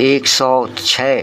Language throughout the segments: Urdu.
106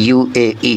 UAE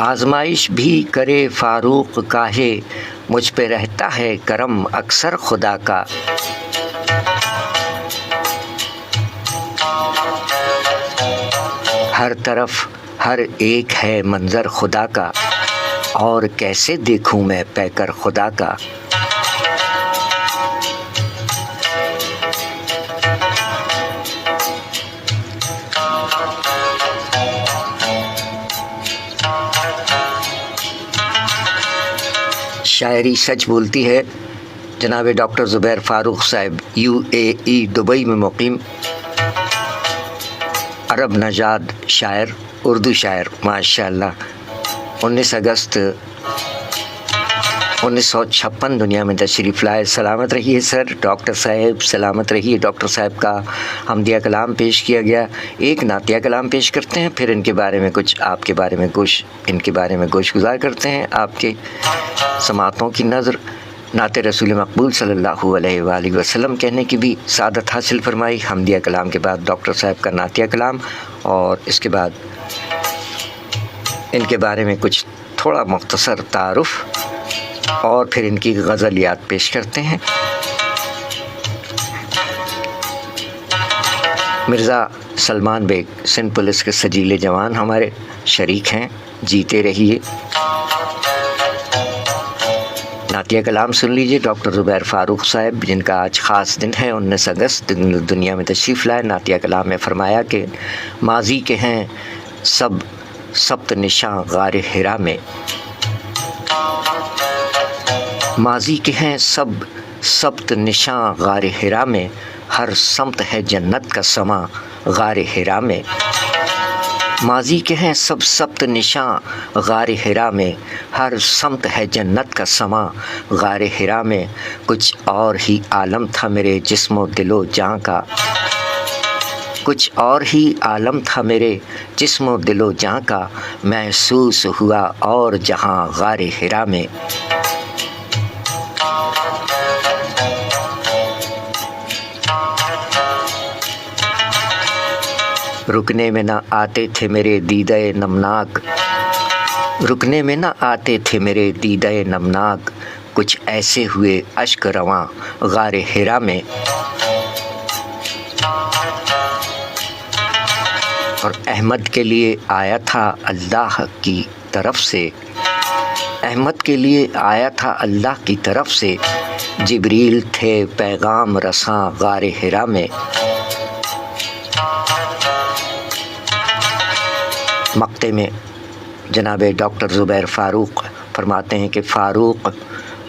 آزمائش بھی کرے فاروق کاہے مجھ پہ رہتا ہے کرم اکثر خدا کا. ہر طرف ہر ایک ہے منظر خدا کا اور کیسے دیکھوں میں پیکر خدا کا. شاعری سچ بولتی ہے. جناب ڈاکٹر زبیر فاروق صاحب UAE دبئی میں مقیم، عرب نژاد شاعر، اردو شاعر ماشاءاللہ. 19 اگست 1956 دنیا میں تشریف لائے. سلامت رہیے سر ڈاکٹر صاحب، سلامت رہیے. ڈاکٹر صاحب کا حمدیہ کلام پیش کیا گیا. ایک نعتیہ کلام پیش کرتے ہیں، پھر ان کے بارے میں کچھ آپ کے بارے میں ان کے بارے میں گوش گزار کرتے ہیں. آپ کے سماعتوں کی نظر نعت رسول مقبول صلی اللہ علیہ وآلہ وسلم کہنے کی بھی سعادت حاصل فرمائی. حمدیہ کلام کے بعد ڈاکٹر صاحب کا نعتیہ کلام، اور اس کے بعد ان کے بارے میں کچھ تھوڑا مختصر تعارف، اور پھر ان کی غزلیات پیش کرتے ہیں. مرزا سلمان بیگ سندھ پولیس کے سجیلے جوان ہمارے شریک ہیں. جیتے رہیے. نعتیہ کلام سن لیجئے ڈاکٹر زبیر فاروق صاحب، جن کا آج خاص دن ہے. 19 اگست دنیا میں تشریف لائے. نعتیہ کلام میں فرمایا کہ ماضی کے ہیں سب سبت نشاں غار حرا میں، ماضی کے ہیں سب سبت نشاں غار حرا میں، ہر سمت ہے جنت کا سما غار حرا میں. ماضی کے ہیں سب سبت نشاں غار حرا میں، ہر سمت ہے جنت کا سما غار حرا میں. کچھ اور ہی عالم تھا میرے جسم و دل و جاں کا، کچھ اور ہی عالم تھا میرے جسم و دل و جاں کا، محسوس ہوا اور جہاں غار حرا میں. رکنے میں نہ آتے تھے میرے دیدہ نمناک، رکنے میں نہ آتے تھے میرے دیدہ نمناک، کچھ ایسے ہوئے اشک رواں غار حرا میں. اور احمد کے لیے آیا تھا اللہ کی طرف سے، احمد کے لیے آیا تھا اللہ کی طرف سے، جبریل تھے پیغام رساں غار حرا میں. مقطع میں جناب ڈاکٹر زبیر فاروق فرماتے ہیں کہ فاروق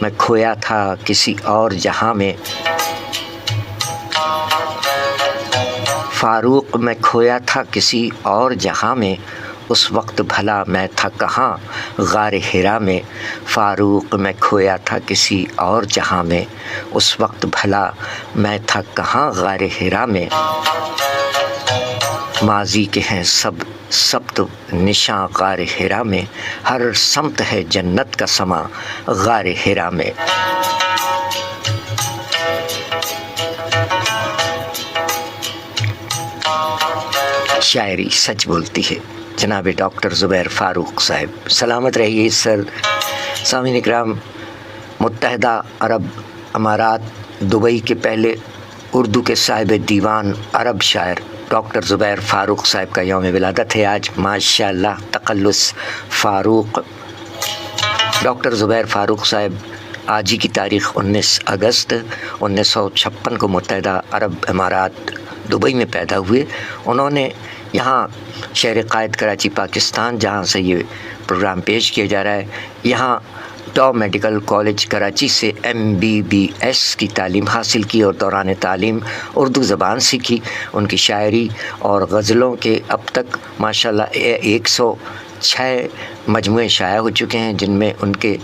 میں کھویا تھا کسی اور جہاں میں، فاروق میں کھویا تھا کسی اور جہاں میں، اس وقت بھلا میں تھا کہاں غار حرا میں. فاروق میں کھویا تھا کسی اور جہاں میں، اس وقت بھلا میں تھا کہاں غار حرا میں. ماضی کے ہیں سب سبت نشاں غار حرا میں، ہر سمت ہے جنت کا سما غار حرا میں. شاعری سچ بولتی ہے. جناب ڈاکٹر زبیر فاروق صاحب، سلامت رہیے سر. سامعین اکرام، متحدہ عرب امارات دبئی کے پہلے اردو کے صاحب دیوان عرب شاعر ڈاکٹر زبیر فاروق صاحب کا یوم ولادت ہے آج. ماشاءاللہ تقلص فاروق. ڈاکٹر زبیر فاروق صاحب آج ہی کی تاریخ 19 اگست 1956 کو متحدہ عرب امارات دبئی میں پیدا ہوئے. انہوں نے یہاں شہر قائد کراچی پاکستان، جہاں سے یہ پروگرام پیش کیا جا رہا ہے، یہاں ڈاؤ میڈیکل کالج کراچی سے MBBS کی تعلیم حاصل کی اور دوران تعلیم اردو زبان سیکھی. ان کی شاعری اور غزلوں کے اب تک ماشاءاللہ 106 مجموعے شائع ہو چکے ہیں، جن میں ان کے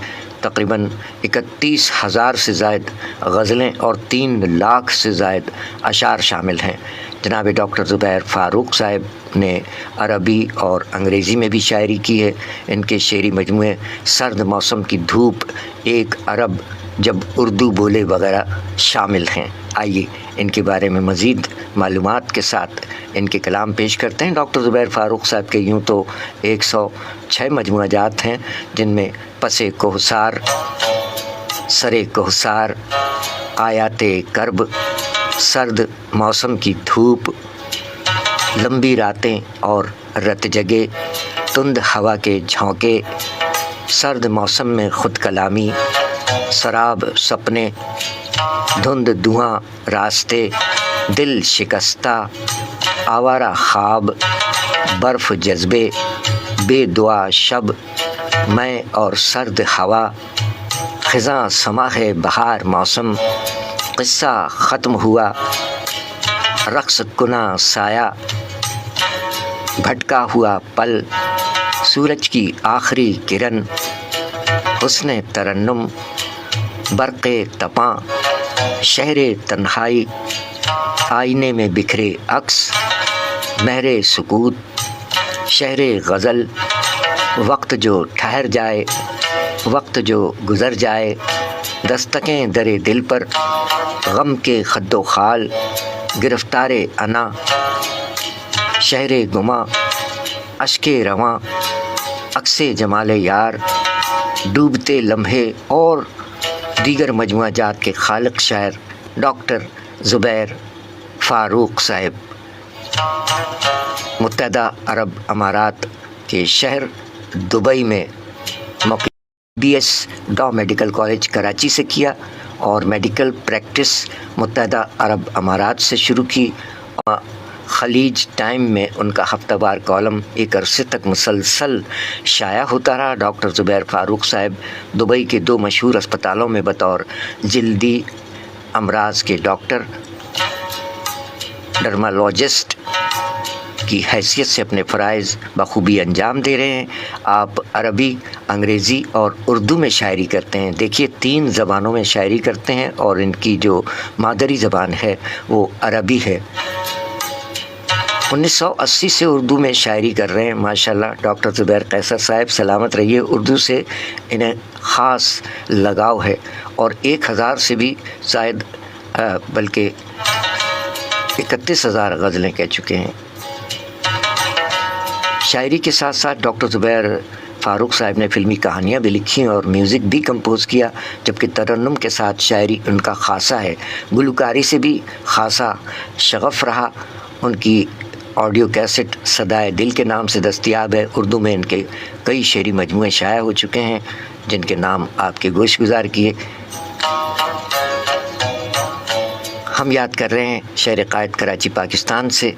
تقریباً 31,000 سے زائد غزلیں اور 3 لاکھ سے زائد اشعار شامل ہیں۔ جناب ڈاکٹر زبیر فاروق صاحب نے عربی اور انگریزی میں بھی شاعری کی ہے۔ ان کے شعری مجموعے سرد موسم کی دھوپ، ایک عرب جب اردو بولے وغیرہ شامل ہیں۔ آئیے ان کے بارے میں مزید معلومات کے ساتھ ان کے کلام پیش کرتے ہیں۔ ڈاکٹر زبیر فاروق صاحب کے یوں تو 106 مجموعہ جات ہیں، جن میں پس کوہسار، سر کوہسار، آیات کرب، سرد موسم کی دھوپ، لمبی راتیں اور رت جگے، تند ہوا کے جھونکے، سرد موسم میں خود کلامی، سراب سپنے، دھند دھواں راستے، دل شکستہ، آوارہ خواب، برف جذبے، بے دعا شب، میں اور سرد ہوا، خزاں سما ہے بہار موسم، قصہ ختم ہوا، رقص کنا سایہ، بھٹکا ہوا پل، سورج کی آخری کرن، حسن ترنم، برق تپاں، شہر تنہائی، آئینے میں بکھرے عکس، مہر سکوت، شہر غزل، وقت جو ٹھہر جائے، وقت جو گزر جائے، دستکیں در دل پر، غم کے خد و خال، گرفتار انا، شہر گما، اشک رواں، عکس جمال یار، ڈوبتے لمحے اور دیگر مجموعہ جات کے خالق شاعر ڈاکٹر زبیر فاروق صاحب متحدہ عرب امارات کے شہر دبئی میں BS ڈا میڈیکل کالج کراچی سے کیا اور میڈیکل پریکٹس متحدہ عرب امارات سے شروع کی۔ خلیج ٹائم میں ان کا ہفتہ وار کالم ایک عرصے تک مسلسل شائع ہوتا رہا۔ ڈاکٹر زبیر فاروق صاحب دبئی کے 2 مشہور اسپتالوں میں بطور جلدی امراض کے ڈاکٹر، ڈرمالوجسٹ کی حیثیت سے اپنے فرائض بخوبی انجام دے رہے ہیں۔ آپ عربی، انگریزی اور اردو میں شاعری کرتے ہیں۔ دیکھیے 3 زبانوں میں شاعری کرتے ہیں اور ان کی جو مادری زبان ہے وہ عربی ہے۔ 1980 سے اردو میں شاعری کر رہے ہیں ماشاءاللہ ڈاکٹر زبیر قیصر صاحب، سلامت رہیے۔ اردو سے انہیں خاص لگاؤ ہے اور 1000 سے بھی زائد بلکہ 31,000 غزلیں کہہ چکے ہیں۔ شاعری کے ساتھ ساتھ ڈاکٹر زبیر فاروق صاحب نے فلمی کہانیاں بھی لکھی اور میوزک بھی کمپوز کیا، جبکہ ترنم کے ساتھ شاعری ان کا خاصہ ہے۔ گلوکاری سے بھی خاصا شغف رہا۔ ان کی آڈیو کیسٹ صدائے دل کے نام سے دستیاب ہے۔ اردو میں ان کے کئی شعری مجموعے شائع ہو چکے ہیں جن کے نام آپ کے گوش گزار کیے۔ ہم یاد کر رہے ہیں شہر قائد کراچی پاکستان سے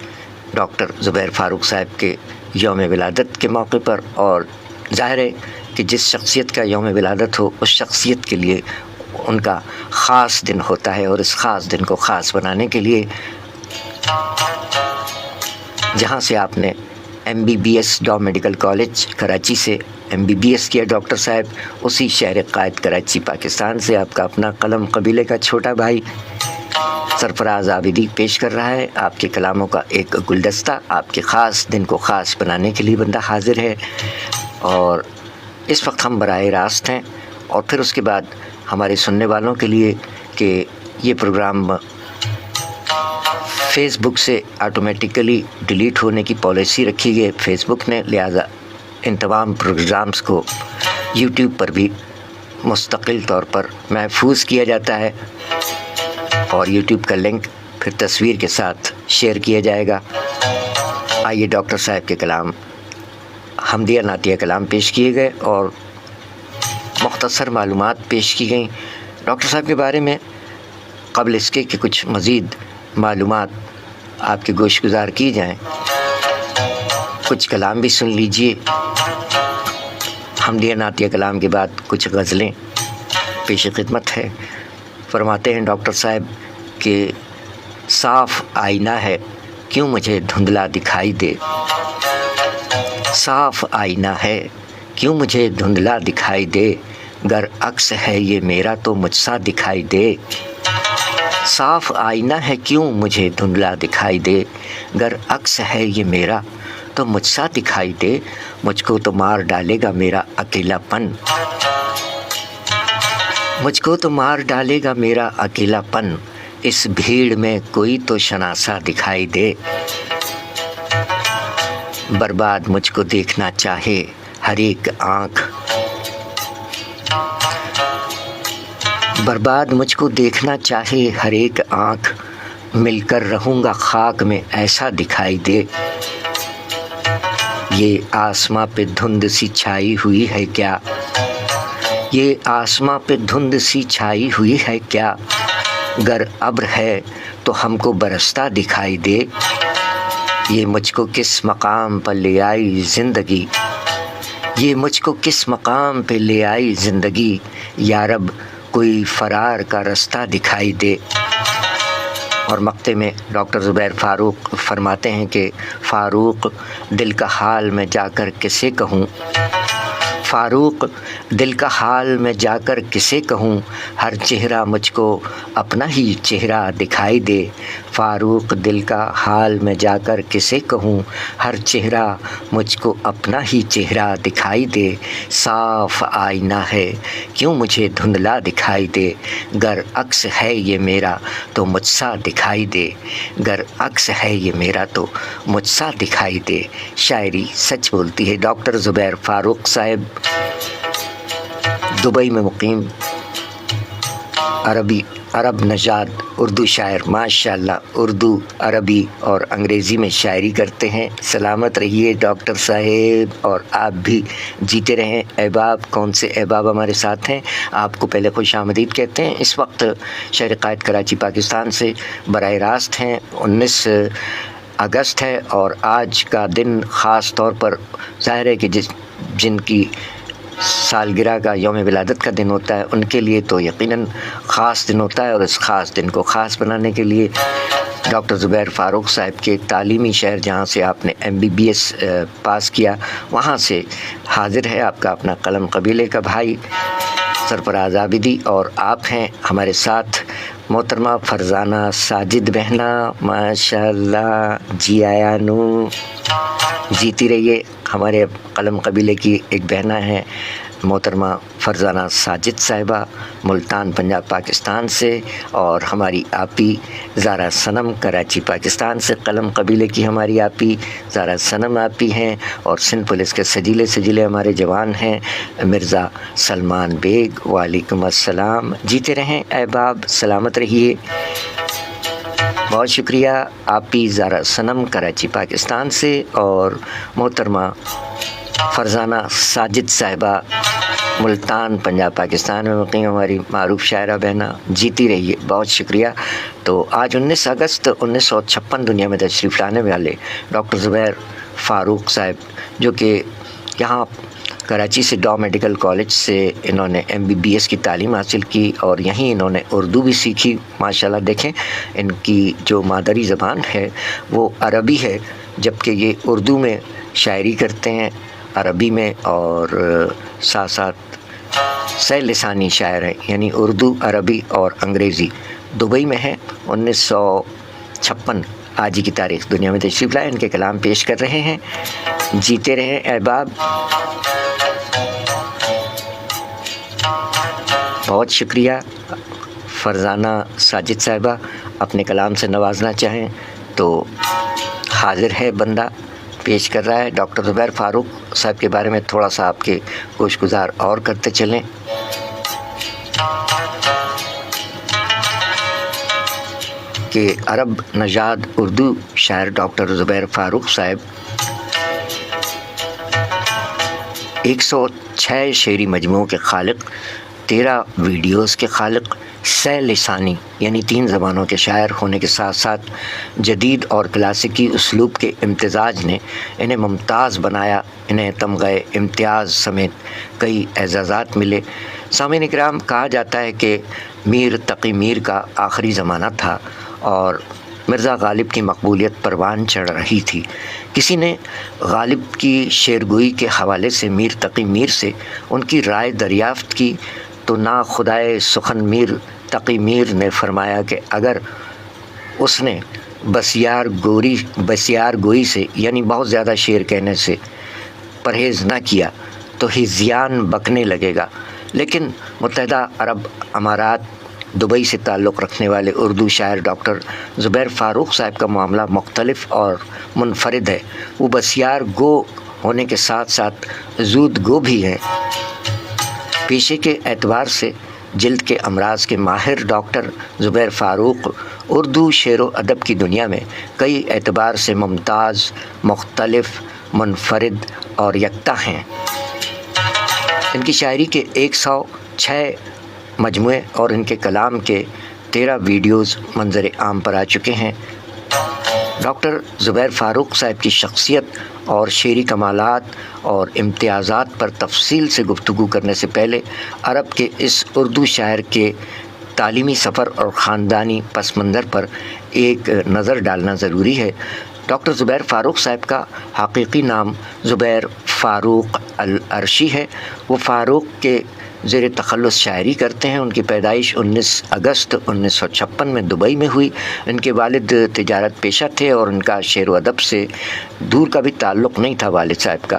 ڈاکٹر زبیر فاروق صاحب کے یوم ولادت کے موقع پر، اور ظاہر ہے کہ جس شخصیت کا یوم ولادت ہو اس شخصیت کے لیے ان کا خاص دن ہوتا ہے، اور اس خاص دن کو خاص بنانے کے لیے جہاں سے آپ نے MBBS ڈا میڈیکل کالج کراچی سے MBBS کیا ڈاکٹر صاحب، اسی شہر قائد کراچی پاکستان سے آپ کا اپنا قلم قبیلے کا چھوٹا بھائی سرفراز عابدی پیش کر رہا ہے۔ آپ کے کلاموں کا ایک گلدستہ آپ کے خاص دن کو خاص بنانے کے لیے بندہ حاضر ہے، اور اس وقت ہم براہ راست ہیں، اور پھر اس کے بعد ہمارے سننے والوں کے لیے کہ یہ پروگرام فیس بک سے آٹومیٹیکلی ڈیلیٹ ہونے کی پالیسی رکھی گئی فیس بک نے، لہذا ان تمام پروگرامز کو یوٹیوب پر بھی مستقل طور پر محفوظ کیا جاتا ہے، اور یوٹیوب کا لنک پھر تصویر کے ساتھ شیئر کیا جائے گا۔ آئیے ڈاکٹر صاحب کے کلام، حمدیہ نعتیہ کلام پیش کیے گئے اور مختصر معلومات پیش کی گئیں ڈاکٹر صاحب کے بارے میں۔ قبل اس کے کہ کچھ مزید معلومات آپ کے گوش گزار کی جائیں، کچھ کلام بھی سن لیجئے۔ حمدیہ نعتیہ کلام کے بعد کچھ غزلیں پیش خدمت ہے۔ فرماتے ہیں ڈاکٹر صاحب کہ صاف آئینہ ہے کیوں مجھے دھندلا دکھائی دے، صاف آئینہ ہے کیوں مجھے دھندلا دکھائی دے، گر عکس ہے یہ میرا تو مجھ سا دکھائی دے، صاف آئینہ ہے کیوں مجھے دھندلا دکھائی دے، گر عکس ہے یہ میرا تو مجھ سا دکھائی دے، مجھ کو تو مار ڈالے گا میرا اکیلا پن، مجھ کو تو مار ڈالے گا میرا اکیلا پن، اس بھیڑ میں کوئی تو شناسا دکھائی دے، برباد مجھ کو دیکھنا چاہے ہر ایک آنکھ، برباد مجھ کو دیکھنا چاہے ہر ایک آنکھ، مل کر رہوں گا خاک میں ایسا دکھائی دے، یہ آسماں پہ دھند سی چھائی ہوئی ہے کیا، یہ آسماں پہ دھند سی چھائی ہوئی ہے کیا، گر ابر ہے تو ہم کو برستا دکھائی دے، یہ مجھ کو کس مقام پر لے آئی زندگی، یہ مجھ کو کس مقام پہ لے آئی زندگی، یا رب کوئی فرار کا رستہ دکھائی دے۔ اور مقطع میں ڈاکٹر زبیر فاروق فرماتے ہیں کہ فاروق دل کا حال میں جا کر کسے کہوں، فاروق دل کا حال میں جا کر کسے کہوں، ہر چہرہ مجھ کو اپنا ہی چہرہ دکھائی دے، فاروق دل کا حال میں جا کر کسے کہوں، ہر چہرہ مجھ کو اپنا ہی چہرہ دکھائی دے، صاف آئینہ ہے کیوں مجھے دھندلا دکھائی دے، گر عکس ہے یہ میرا تو مجھ سا دکھائی دے، گر عکس ہے یہ میرا تو مجھ سا دکھائی دے۔ شاعری سچ بولتی ہے۔ ڈاکٹر زبیر فاروق صاحب دبئی میں مقیم، عرب نژاد اردو شاعر، ماشاءاللہ اردو، عربی اور انگریزی میں شاعری کرتے ہیں۔ سلامت رہیے ڈاکٹر صاحب، اور آپ بھی جیتے رہیں۔ احباب، کون سے احباب ہمارے ساتھ ہیں، آپ کو پہلے خوش آمدید کہتے ہیں۔ اس وقت شہر قائد کراچی پاکستان سے براہ راست ہیں۔ 19 اگست ہے اور آج کا دن خاص طور پر ظاہر ہے کہ جن کی سالگرہ کا یوم ولادت کا دن ہوتا ہے ان کے لیے تو یقیناً خاص دن ہوتا ہے، اور اس خاص دن کو خاص بنانے کے لیے ڈاکٹر زبیر فاروق صاحب کے تعلیمی شہر جہاں سے آپ نے MBBS پاس کیا، وہاں سے حاضر ہے آپ کا اپنا قلم قبیلے کا بھائی سرفراز عابدی، اور آپ ہیں ہمارے ساتھ محترمہ فرزانہ ساجد بہنا، ماشاءاللہ جی آیا نو، جیتی رہیے۔ ہمارے قلم قبیلے کی ایک بہنا ہے محترمہ فرزانہ ساجد صاحبہ، ملتان پنجاب پاکستان سے، اور ہماری آپی زارا صنم کراچی پاکستان سے، قلم قبیلے کی ہماری آپی زارا صنم آپی ہیں، اور سندھ پولیس کے سجیلے ہمارے جوان ہیں مرزا سلمان بیگ، وعلیکم السلام۔ جیتے رہیں احباب، سلامت رہیے۔ بہت شکریہ آپی زارا صنم کراچی پاکستان سے، اور محترمہ فرزانہ ساجد صاحبہ ملتان پنجاب پاکستان میں مقیم ہماری معروف شاعرہ بہنا، جیتی رہیے، بہت شکریہ۔ تو آج 19 اگست 1956 دنیا میں تشریف لانے والے ڈاکٹر زبیر فاروق صاحب، جو کہ یہاں کراچی سے ڈا میڈیکل کالج سے انہوں نے MBBS کی تعلیم حاصل کی، اور یہیں انہوں نے اردو بھی سیکھی۔ ماشاءاللہ دیکھیں ان کی جو مادری زبان ہے وہ عربی ہے، جبکہ یہ اردو میں شاعری کرتے ہیں عربی میں، اور ساتھ ساتھ سہ لسانی شاعر ہیں، یعنی اردو، عربی اور انگریزی۔ دبئی میں ہیں، 1956 آج ہی کی تاریخ دنیا میں تشریف لائے، ان کے کلام پیش کر رہے ہیں۔ جیتے رہیں احباب، بہت شکریہ۔ فرزانہ ساجد صاحبہ اپنے کلام سے نوازنا چاہیں تو حاضر ہے بندہ، پیش کر رہا ہے۔ ڈاکٹر زبیر فاروق صاحب کے بارے میں تھوڑا سا آپ کے گوش گزار اور کرتے چلیں۔ کہ عرب نژاد اردو شاعر ڈاکٹر زبیر فاروق صاحب 106 شعری مجموعوں کے خالق، 13 ویڈیوز کے خالق، سہ لسانی یعنی 3 زبانوں کے شاعر ہونے کے ساتھ ساتھ جدید اور کلاسیکی اسلوب کے امتزاج نے انہیں ممتاز بنایا۔ انہیں تمغہ امتیاز سمیت کئی اعزازات ملے۔ سامعین اکرام، کہا جاتا ہے کہ میر تقی میر کا آخری زمانہ تھا، اور مرزا غالب کی مقبولیت پروان چڑھ رہی تھی۔ کسی نے غالب کی شعرگوئی کے حوالے سے میر تقی میر سے ان کی رائے دریافت کی تو نا خدائے سخن میر تقی میر نے فرمایا کہ اگر اس نے بسیار گوئی سے یعنی بہت زیادہ شعر کہنے سے پرہیز نہ کیا تو ہذیان بکنے لگے گا۔ لیکن متحدہ عرب امارات دبئی سے تعلق رکھنے والے اردو شاعر ڈاکٹر زبیر فاروق صاحب کا معاملہ مختلف اور منفرد ہے۔ وہ بسیار گو ہونے کے ساتھ ساتھ زود گو بھی ہیں۔ پیشے کے اعتبار سے جلد کے امراض کے ماہر ڈاکٹر زبیر فاروق اردو شعر و ادب کی دنیا میں کئی اعتبار سے ممتاز، مختلف، منفرد اور یکتا ہیں۔ ان کی شاعری کے 106 مجموعے اور ان کے کلام کے 13 ویڈیوز منظر عام پر آ چکے ہیں۔ ڈاکٹر زبیر فاروق صاحب کی شخصیت اور شعری کمالات اور امتیازات پر تفصیل سے گفتگو کرنے سے پہلے عرب کے اس اردو شاعر کے تعلیمی سفر اور خاندانی پس منظر پر ایک نظر ڈالنا ضروری ہے۔ ڈاکٹر زبیر فاروق صاحب کا حقیقی نام زبیر فاروق العرشی ہے۔ وہ فاروق کے زیر تخلص شاعری کرتے ہیں۔ ان کی پیدائش 19 اگست 1956 میں دبئی میں ہوئی۔ ان کے والد تجارت پیشہ تھے اور ان کا شعر و ادب سے دور کا بھی تعلق نہیں تھا والد صاحب کا۔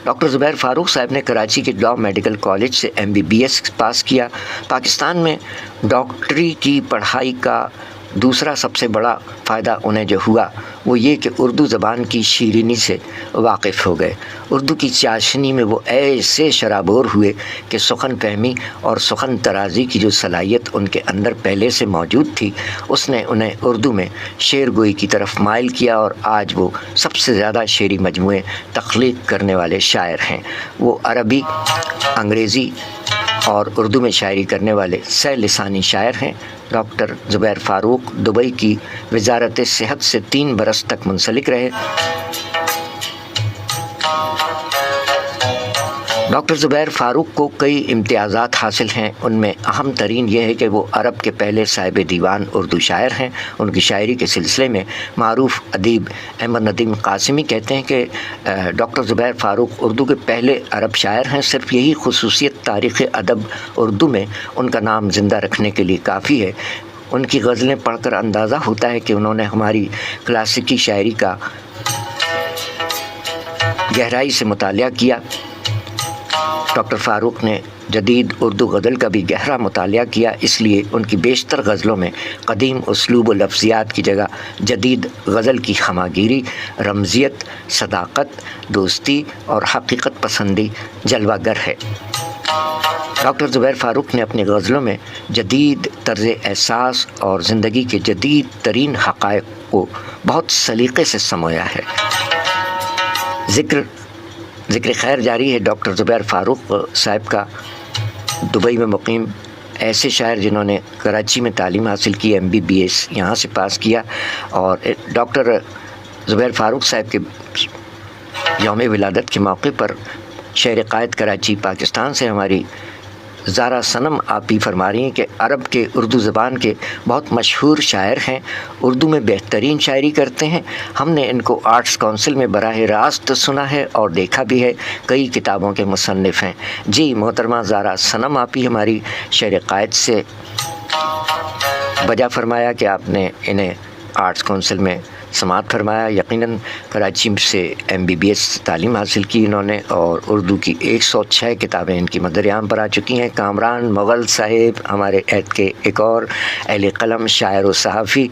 ڈاکٹر زبیر فاروق صاحب نے کراچی کے لاء میڈیکل کالج سے MBBS پاس کیا۔ پاکستان میں ڈاکٹری کی پڑھائی کا دوسرا سب سے بڑا فائدہ انہیں جو ہوا وہ یہ کہ اردو زبان کی شیرینی سے واقف ہو گئے۔ اردو کی چاشنی میں وہ ایسے شرابور ہوئے کہ سخن فہمی اور سخن ترازی کی جو صلاحیت ان کے اندر پہلے سے موجود تھی اس نے انہیں اردو میں شعر گوئی کی طرف مائل کیا اور آج وہ سب سے زیادہ شعری مجموعے تخلیق کرنے والے شاعر ہیں۔ وہ عربی، انگریزی اور اردو میں شاعری کرنے والے سہ لسانی شاعر ہیں۔ ڈاکٹر زبیر فاروق دبئی کی وزارت صحت سے 3 برس تک منسلک رہے۔ ڈاکٹر زبیر فاروق کو کئی امتیازات حاصل ہیں۔ ان میں اہم ترین یہ ہے کہ وہ عرب کے پہلے صاحب دیوان اردو شاعر ہیں۔ ان کی شاعری کے سلسلے میں معروف ادیب احمد ندیم قاسمی کہتے ہیں کہ ڈاکٹر زبیر فاروق اردو کے پہلے عرب شاعر ہیں۔ صرف یہی خصوصیت تاریخ ادب اردو میں ان کا نام زندہ رکھنے کے لیے کافی ہے۔ ان کی غزلیں پڑھ کر اندازہ ہوتا ہے کہ انہوں نے ہماری کلاسیکی شاعری کا گہرائی سے مطالعہ کیا۔ ڈاکٹر فاروق نے جدید اردو غزل کا بھی گہرا مطالعہ کیا، اس لیے ان کی بیشتر غزلوں میں قدیم اسلوب و لفظیات کی جگہ جدید غزل کی خماگیری، رمزیت، صداقت، دوستی اور حقیقت پسندی جلوہ گر ہے۔ ڈاکٹر زبیر فاروق نے اپنی غزلوں میں جدید طرز احساس اور زندگی کے جدید ترین حقائق کو بہت سلیقے سے سمویا ہے۔ ذکر خیر جاری ہے ڈاکٹر زبیر فاروق صاحب کا دبئی میں مقیم ایسے شاعر جنہوں نے کراچی میں تعلیم حاصل کی، MBBS یہاں سے پاس کیا، اور ڈاکٹر زبیر فاروق صاحب کے یوم ولادت کے موقع پر شہر قائد کراچی پاکستان سے ہماری زارا صنم آپی فرما رہی ہیں کہ عرب کے اردو زبان کے بہت مشہور شاعر ہیں، اردو میں بہترین شاعری کرتے ہیں۔ ہم نے ان کو آرٹس کونسل میں براہ راست سنا ہے اور دیکھا بھی ہے، کئی کتابوں کے مصنف ہیں۔ جی محترمہ زارا صنم آپی ہماری شہر قائد سے بجا فرمایا کہ آپ نے انہیں آرٹس کونسل میں سماعت فرمایا۔ یقیناً کراچی سے MBBS تعلیم حاصل کی انہوں نے، اور اردو کی 106 کتابیں ان کی مدر عام پر آ چکی ہیں۔ کامران مغل صاحب ہمارے عہد کے ایک اور اہل قلم شاعر و صحافی،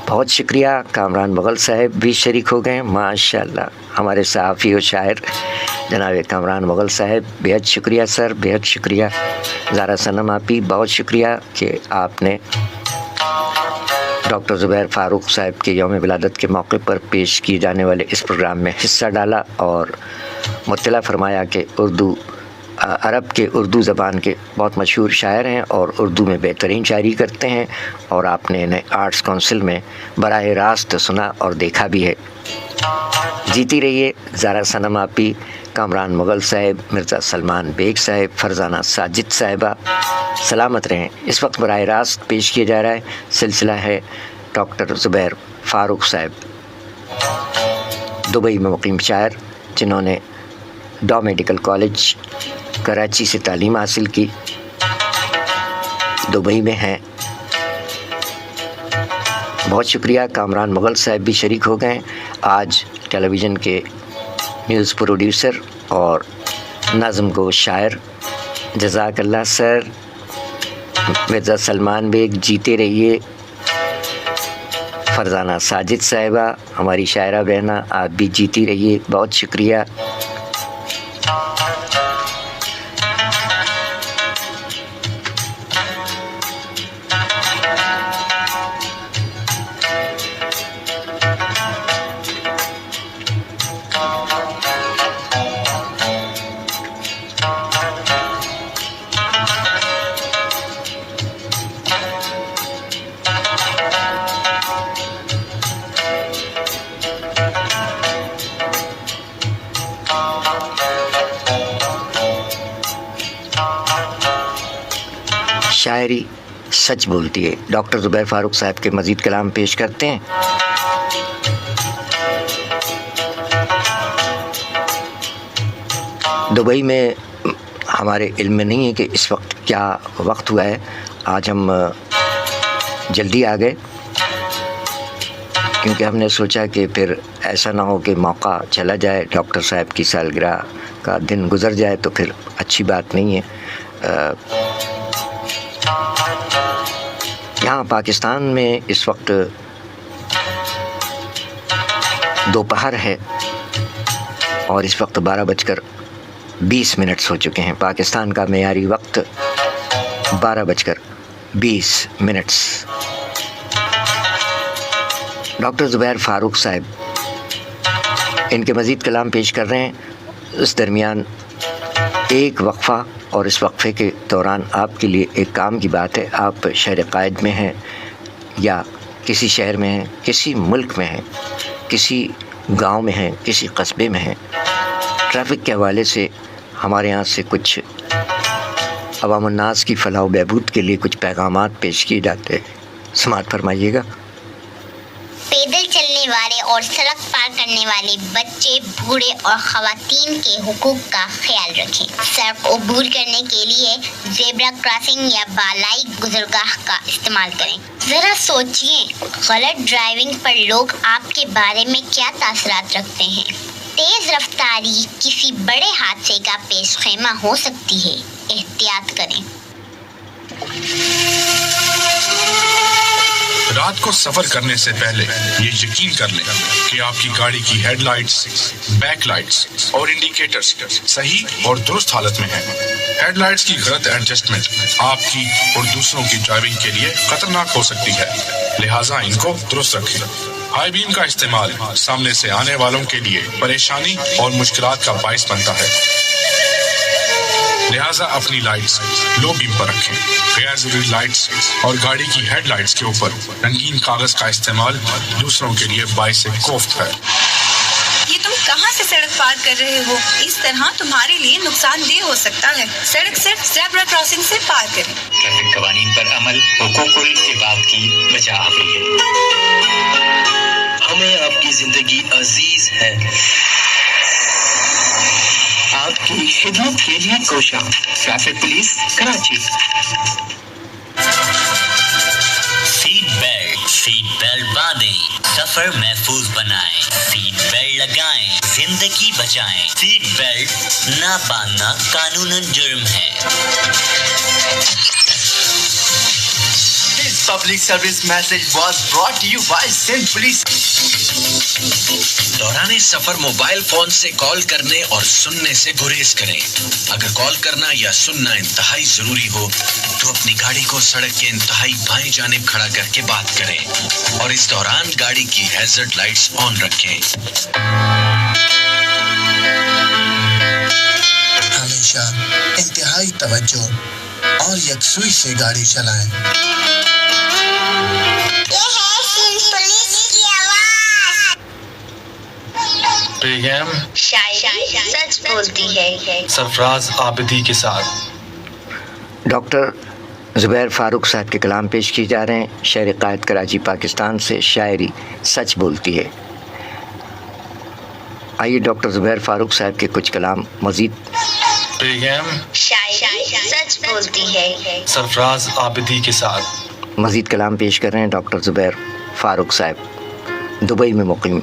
بہت شکریہ۔ کامران مغل صاحب بھی شریک ہو گئے، ماشاءاللہ ہمارے صحافی و شاعر جناب کامران مغل صاحب، بہت شکریہ سر، بہت شکریہ۔ زارا صنم آپی بہت شکریہ کہ آپ نے ڈاکٹر زبیر فاروق صاحب کے یوم ولادت کے موقع پر پیش کیے جانے والے اس پروگرام میں حصہ ڈالا اور مطلع فرمایا کہ عرب کے اردو زبان کے بہت مشہور شاعر ہیں اور اردو میں بہترین شاعری کرتے ہیں، اور آپ نے انہیں آرٹس کونسل میں براہ راست سنا اور دیکھا بھی ہے۔ جیتی رہیے زارا صنم آپی، کامران مغل صاحب، مرزا سلمان بیگ صاحب، فرزانہ ساجد صاحبہ، سلامت رہیں۔ اس وقت براہ راست پیش کیا جا رہا ہے، سلسلہ ہے ڈاکٹر زبیر فاروق صاحب، دبئی میں مقیم شاعر جنہوں نے ڈا میڈیکل کالج کراچی سے تعلیم حاصل کی، دبئی میں ہیں۔ بہت شکریہ۔ کامران مغل صاحب بھی شریک ہو گئے، آج ٹیلی ویژن کے نیوز پروڈیوسر اور نظم گو شاعر۔ جزاک اللہ سر۔ مرزا سلمان بیگ جیتے رہیے۔ فرزانہ ساجد صاحبہ ہماری شاعرہ بہنہ، آپ بھی جیتی رہیے، بہت شکریہ۔ شاعری سچ بولتی ہے، ڈاکٹر زبیر فاروق صاحب کے مزید کلام پیش کرتے ہیں۔ دبئی میں ہمارے علم میں نہیں ہے کہ اس وقت کیا وقت ہوا ہے، آج ہم جلدی آ گئے کیونکہ ہم نے سوچا کہ پھر ایسا نہ ہو کہ موقع چلا جائے، ڈاکٹر صاحب کی سالگرہ کا دن گزر جائے تو پھر اچھی بات نہیں ہے۔ یہاں پاکستان میں اس وقت دوپہر ہے اور اس وقت 12:20 ہو چکے ہیں۔ پاکستان کا معیاری وقت 12:20۔ ڈاکٹر زبیر فاروق صاحب ان کے مزید کلام پیش کر رہے ہیں۔ اس درمیان ایک وقفہ، اور اس وقفے کے دوران آپ کے لیے ایک کام کی بات ہے۔ آپ شہر قائد میں ہیں یا کسی شہر میں ہیں، کسی ملک میں ہیں، کسی گاؤں میں ہیں، کسی قصبے میں ہیں، ٹریفک کے حوالے سے ہمارے یہاں سے کچھ عوام الناس کی فلاح و بہبود کے لیے کچھ پیغامات پیش کیے جاتے ہیں، سماعت فرمائیے گا۔ پیدل چلنے والے اور سڑک پار کرنے والے بچے، بوڑھے اور خواتین کے حقوق کا خیال رکھیں۔ سڑک عبور کرنے کے لیے زیبرا کراسنگ یا بالائی گزرگاہ کا استعمال کریں۔ ذرا سوچئے، غلط ڈرائیونگ پر لوگ آپ کے بارے میں کیا تاثرات رکھتے ہیں۔ تیز رفتاری کسی بڑے حادثے کا پیش خیمہ ہو سکتی ہے، احتیاط کریں۔ رات کو سفر کرنے سے پہلے یہ یقین کر لیں کہ آپ کی گاڑی کی ہیڈ لائٹس، بیک لائٹس اور انڈیکیٹرز صحیح اور درست حالت میں ہیں۔ ہیڈ لائٹس کی غلط ایڈجسٹمنٹ آپ کی اور دوسروں کی ڈرائیونگ کے لیے خطرناک ہو سکتی ہے، لہٰذا ان کو درست رکھیں۔ ہائی بیم کا استعمال سامنے سے آنے والوں کے لیے پریشانی اور مشکلات کا باعث بنتا ہے، لہٰذا اپنی لائٹس لو بیم پر رکھیں۔ غیر ضروری لائٹس اور گاڑی کی ہیڈ لائٹس کے اوپر رنگین کاغذ کا استعمال دوسروں کے لیے باعث کوفت ہے۔ یہ تم کہاں سے سڑک پار کر رہے ہو؟ اس طرح تمہارے لیے نقصان دہ ہو سکتا ہے۔ سڑک صرف زیبرا کراسنگ سے پار کریں۔ ٹریفک قوانین پر عمل حقوق العباد کی بچا حافظی ہے۔ ہمیں آپ کی زندگی عزیز ہے۔ آپ کی خدمت کے لیے کوشاں، traffic police Karachi. Seat belt باندھیں، سفر محفوظ بنائیں، سیٹ بیلٹ لگائیں، زندگی بچائیں۔ سیٹ بیلٹ نہ باندھنا قانوناً جرم ہے۔ This public service message was brought to you by Sindh Police۔ دوران سفر موبائل فون سے کال کرنے اور سننے سے گریز کریں۔ اگر کال کرنا یا سننا انتہائی ضروری ہو تو اپنی گاڑی کو سڑک کے انتہائی بائیں جانب کھڑا کر کے بات کریں اور اس دوران گاڑی کی ہیزرڈ لائٹس آن رکھیں۔ ہمیشہ انتہائی توجہ اور یکسوئی سے گاڑی چلائیں۔ بیگم شاعری سچ بولتی ہے۔ سرفراز عابدی کے ساتھ ڈاکٹر زبیر فاروق صاحب کے کلام پیش کیے جا رہے ہیں. شہر قائد کراچی پاکستان سے. شاعری سچ بولتی ہے. آئیے ڈاکٹر زبیر فاروق صاحب کے کچھ کلام مزید. بیگم شاعری سچ بولتی ہے. سرفراز عابدی کے ساتھ مزید کلام پیش کر رہے ہیں ڈاکٹر زبیر فاروق صاحب, دبئی میں مقیم,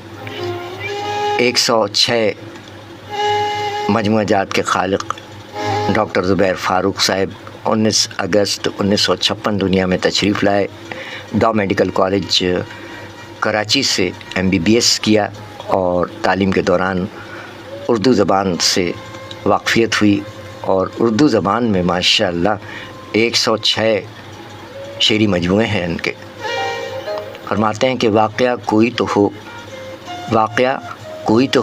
106 مجموعہ جات کے خالق ڈاکٹر زبیر فاروق صاحب 19 اگست 1956 دنیا میں تشریف لائے. ڈاؤ میڈیکل کالج کراچی سے MBBS کیا اور تعلیم کے دوران اردو زبان سے واقفیت ہوئی, اور اردو زبان میں ماشاءاللہ 106 شعری مجموعے ہیں ان کے. فرماتے ہیں کہ واقعہ کوئی تو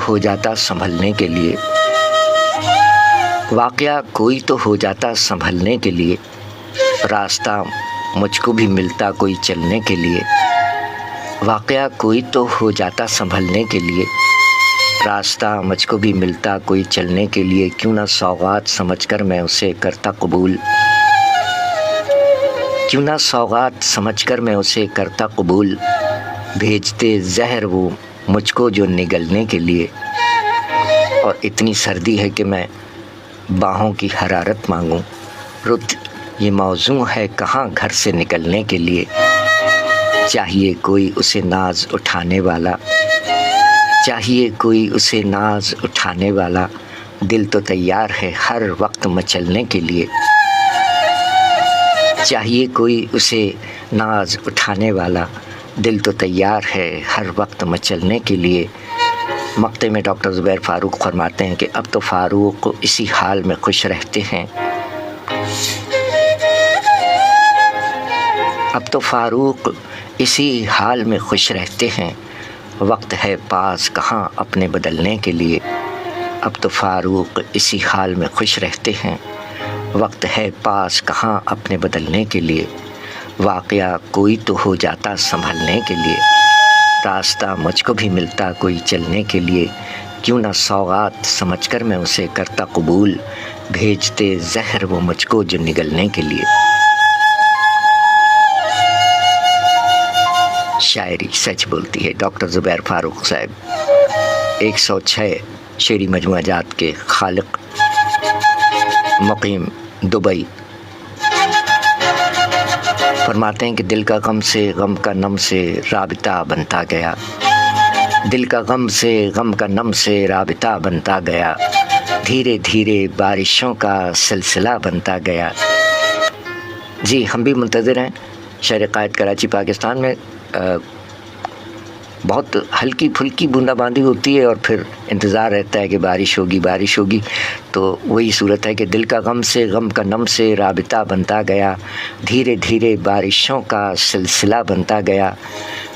ہو جاتا سنبھلنے کے لیے, واقعہ کوئی تو ہو جاتا سنبھلنے کے لیے, راستہ مجھ کو بھی ملتا کوئی چلنے کے لیے, واقعہ کوئی تو ہو جاتا سنبھلنے کے لیے, راستہ مجھ کو بھی ملتا کوئی چلنے کے لیے, کیوں نہ سوغات سمجھ کر میں اسے کرتا قبول, کیوں نہ سوغات سمجھ کر میں اسے کرتا قبول, بھیجتے زہر وہ مجھ کو جو نگلنے کے لیے, اور اتنی سردی ہے کہ میں باہوں کی حرارت مانگوں, رت یہ موضوع ہے کہاں گھر سے نکلنے کے لیے, چاہیے کوئی اسے ناز اٹھانے والا, چاہیے کوئی اسے ناز اٹھانے والا, دل تو تیار ہے ہر وقت مچلنے کے لیے, چاہیے کوئی اسے ناز اٹھانے والا, دل تو تیار ہے ہر وقت مچلنے کے لیے. مقطع میں ڈاکٹر زبیر فاروق فرماتے ہیں کہ اب تو فاروق اسی حال میں خوش رہتے ہیں, اب تو فاروق اسی حال میں خوش رہتے ہیں, وقت ہے پاس کہاں اپنے بدلنے کے لیے, اب تو فاروق اسی حال میں خوش رہتے ہیں, وقت ہے پاس کہاں اپنے بدلنے کے لیے, واقعہ کوئی تو ہو جاتا سنبھلنے کے لیے, راستہ مجھ کو بھی ملتا کوئی چلنے کے لیے, کیوں نہ سوغات سمجھ کر میں اسے کرتا قبول, بھیجتے زہر وہ مجھ کو جو نگلنے کے لیے. شاعری سچ بولتی ہے. ڈاکٹر زبیر فاروق صاحب 106 شعری مجموعہ جات کے خالق, مقیم دبئی. فرماتے ہیں کہ دل کا غم سے غم کا نم سے رابطہ بنتا گیا, دل کا غم سے غم کا نم سے رابطہ بنتا گیا, دھیرے دھیرے بارشوں کا سلسلہ بنتا گیا. جی ہم بھی منتظر ہیں. شہر قائد کراچی پاکستان میں بہت ہلکی پھلکی بوندا باندی ہوتی ہے اور پھر انتظار رہتا ہے کہ بارش ہوگی, تو وہی صورت ہے کہ دل کا غم سے غم کا نم سے رابطہ بنتا گیا, دھیرے دھیرے بارشوں کا سلسلہ بنتا گیا.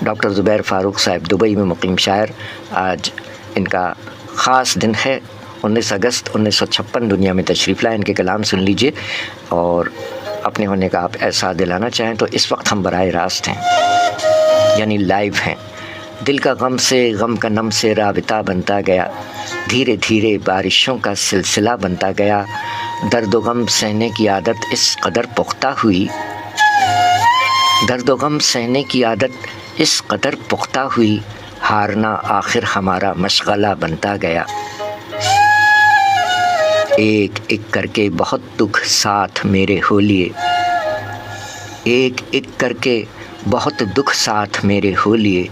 ڈاکٹر زبیر فاروق صاحب دبئی میں مقیم شاعر, آج ان کا خاص دن ہے. 19 اگست 1956 دنیا میں تشریف لائے. ان کے کلام سن لیجئے اور اپنے ہونے کا آپ احساس دلانا چاہیں تو اس وقت ہم براہ راست ہیں, یعنی لائیو ہیں. دل کا غم سے غم کا نم سے رابطہ بنتا گیا, دھیرے دھیرے بارشوں کا سلسلہ بنتا گیا, درد و غم سہنے کی عادت اس قدر پختہ ہوئی, درد و غم سہنے کی عادت اس قدر پختہ ہوئی, ہارنا آخر ہمارا مشغلہ بنتا گیا. ایک ایک کر کے بہت دکھ ساتھ میرے ہو لیے, ایک ایک کر کے بہت دکھ ساتھ میرے ہو لیے,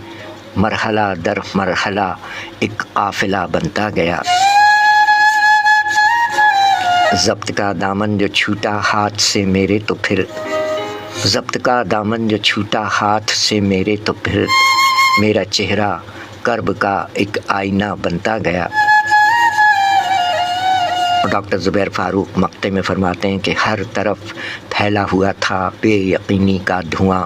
مرحلہ در مرحلہ ایک قافلہ بنتا گیا. ضبط کا دامن جو چھوٹا ہاتھ سے میرے تو پھر, ضبط کا دامن جو چھوٹا ہاتھ سے میرے تو پھر, میرا چہرہ کرب کا ایک آئینہ بنتا گیا. ڈاکٹر زبیر فاروق مقطع میں فرماتے ہیں کہ ہر طرف پھیلا ہوا تھا بے یقینی کا دھواں,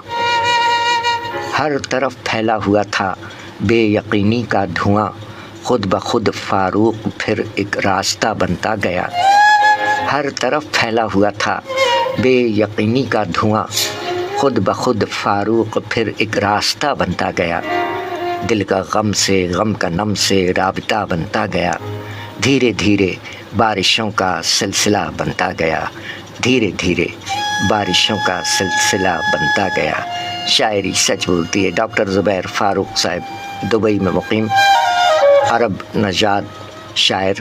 ہر طرف پھیلا ہوا تھا بے یقینی کا دھواں, خود بخود فاروق پھر ایک راستہ بنتا گیا. ہر طرف پھیلا ہوا تھا بے یقینی کا دھواں, خود بخود فاروق پھر ایک راستہ بنتا گیا. دل کا غم سے غم کا نم سے رابطہ بنتا گیا, دھیرے دھیرے بارشوں کا سلسلہ بنتا گیا. دھیرے دھیرے بارشوں کا سلسلہ بنتا گیا. شاعری سچ بولتی ہے. ڈاکٹر زبیر فاروق صاحب دبئی میں مقیم عرب نژاد شاعر.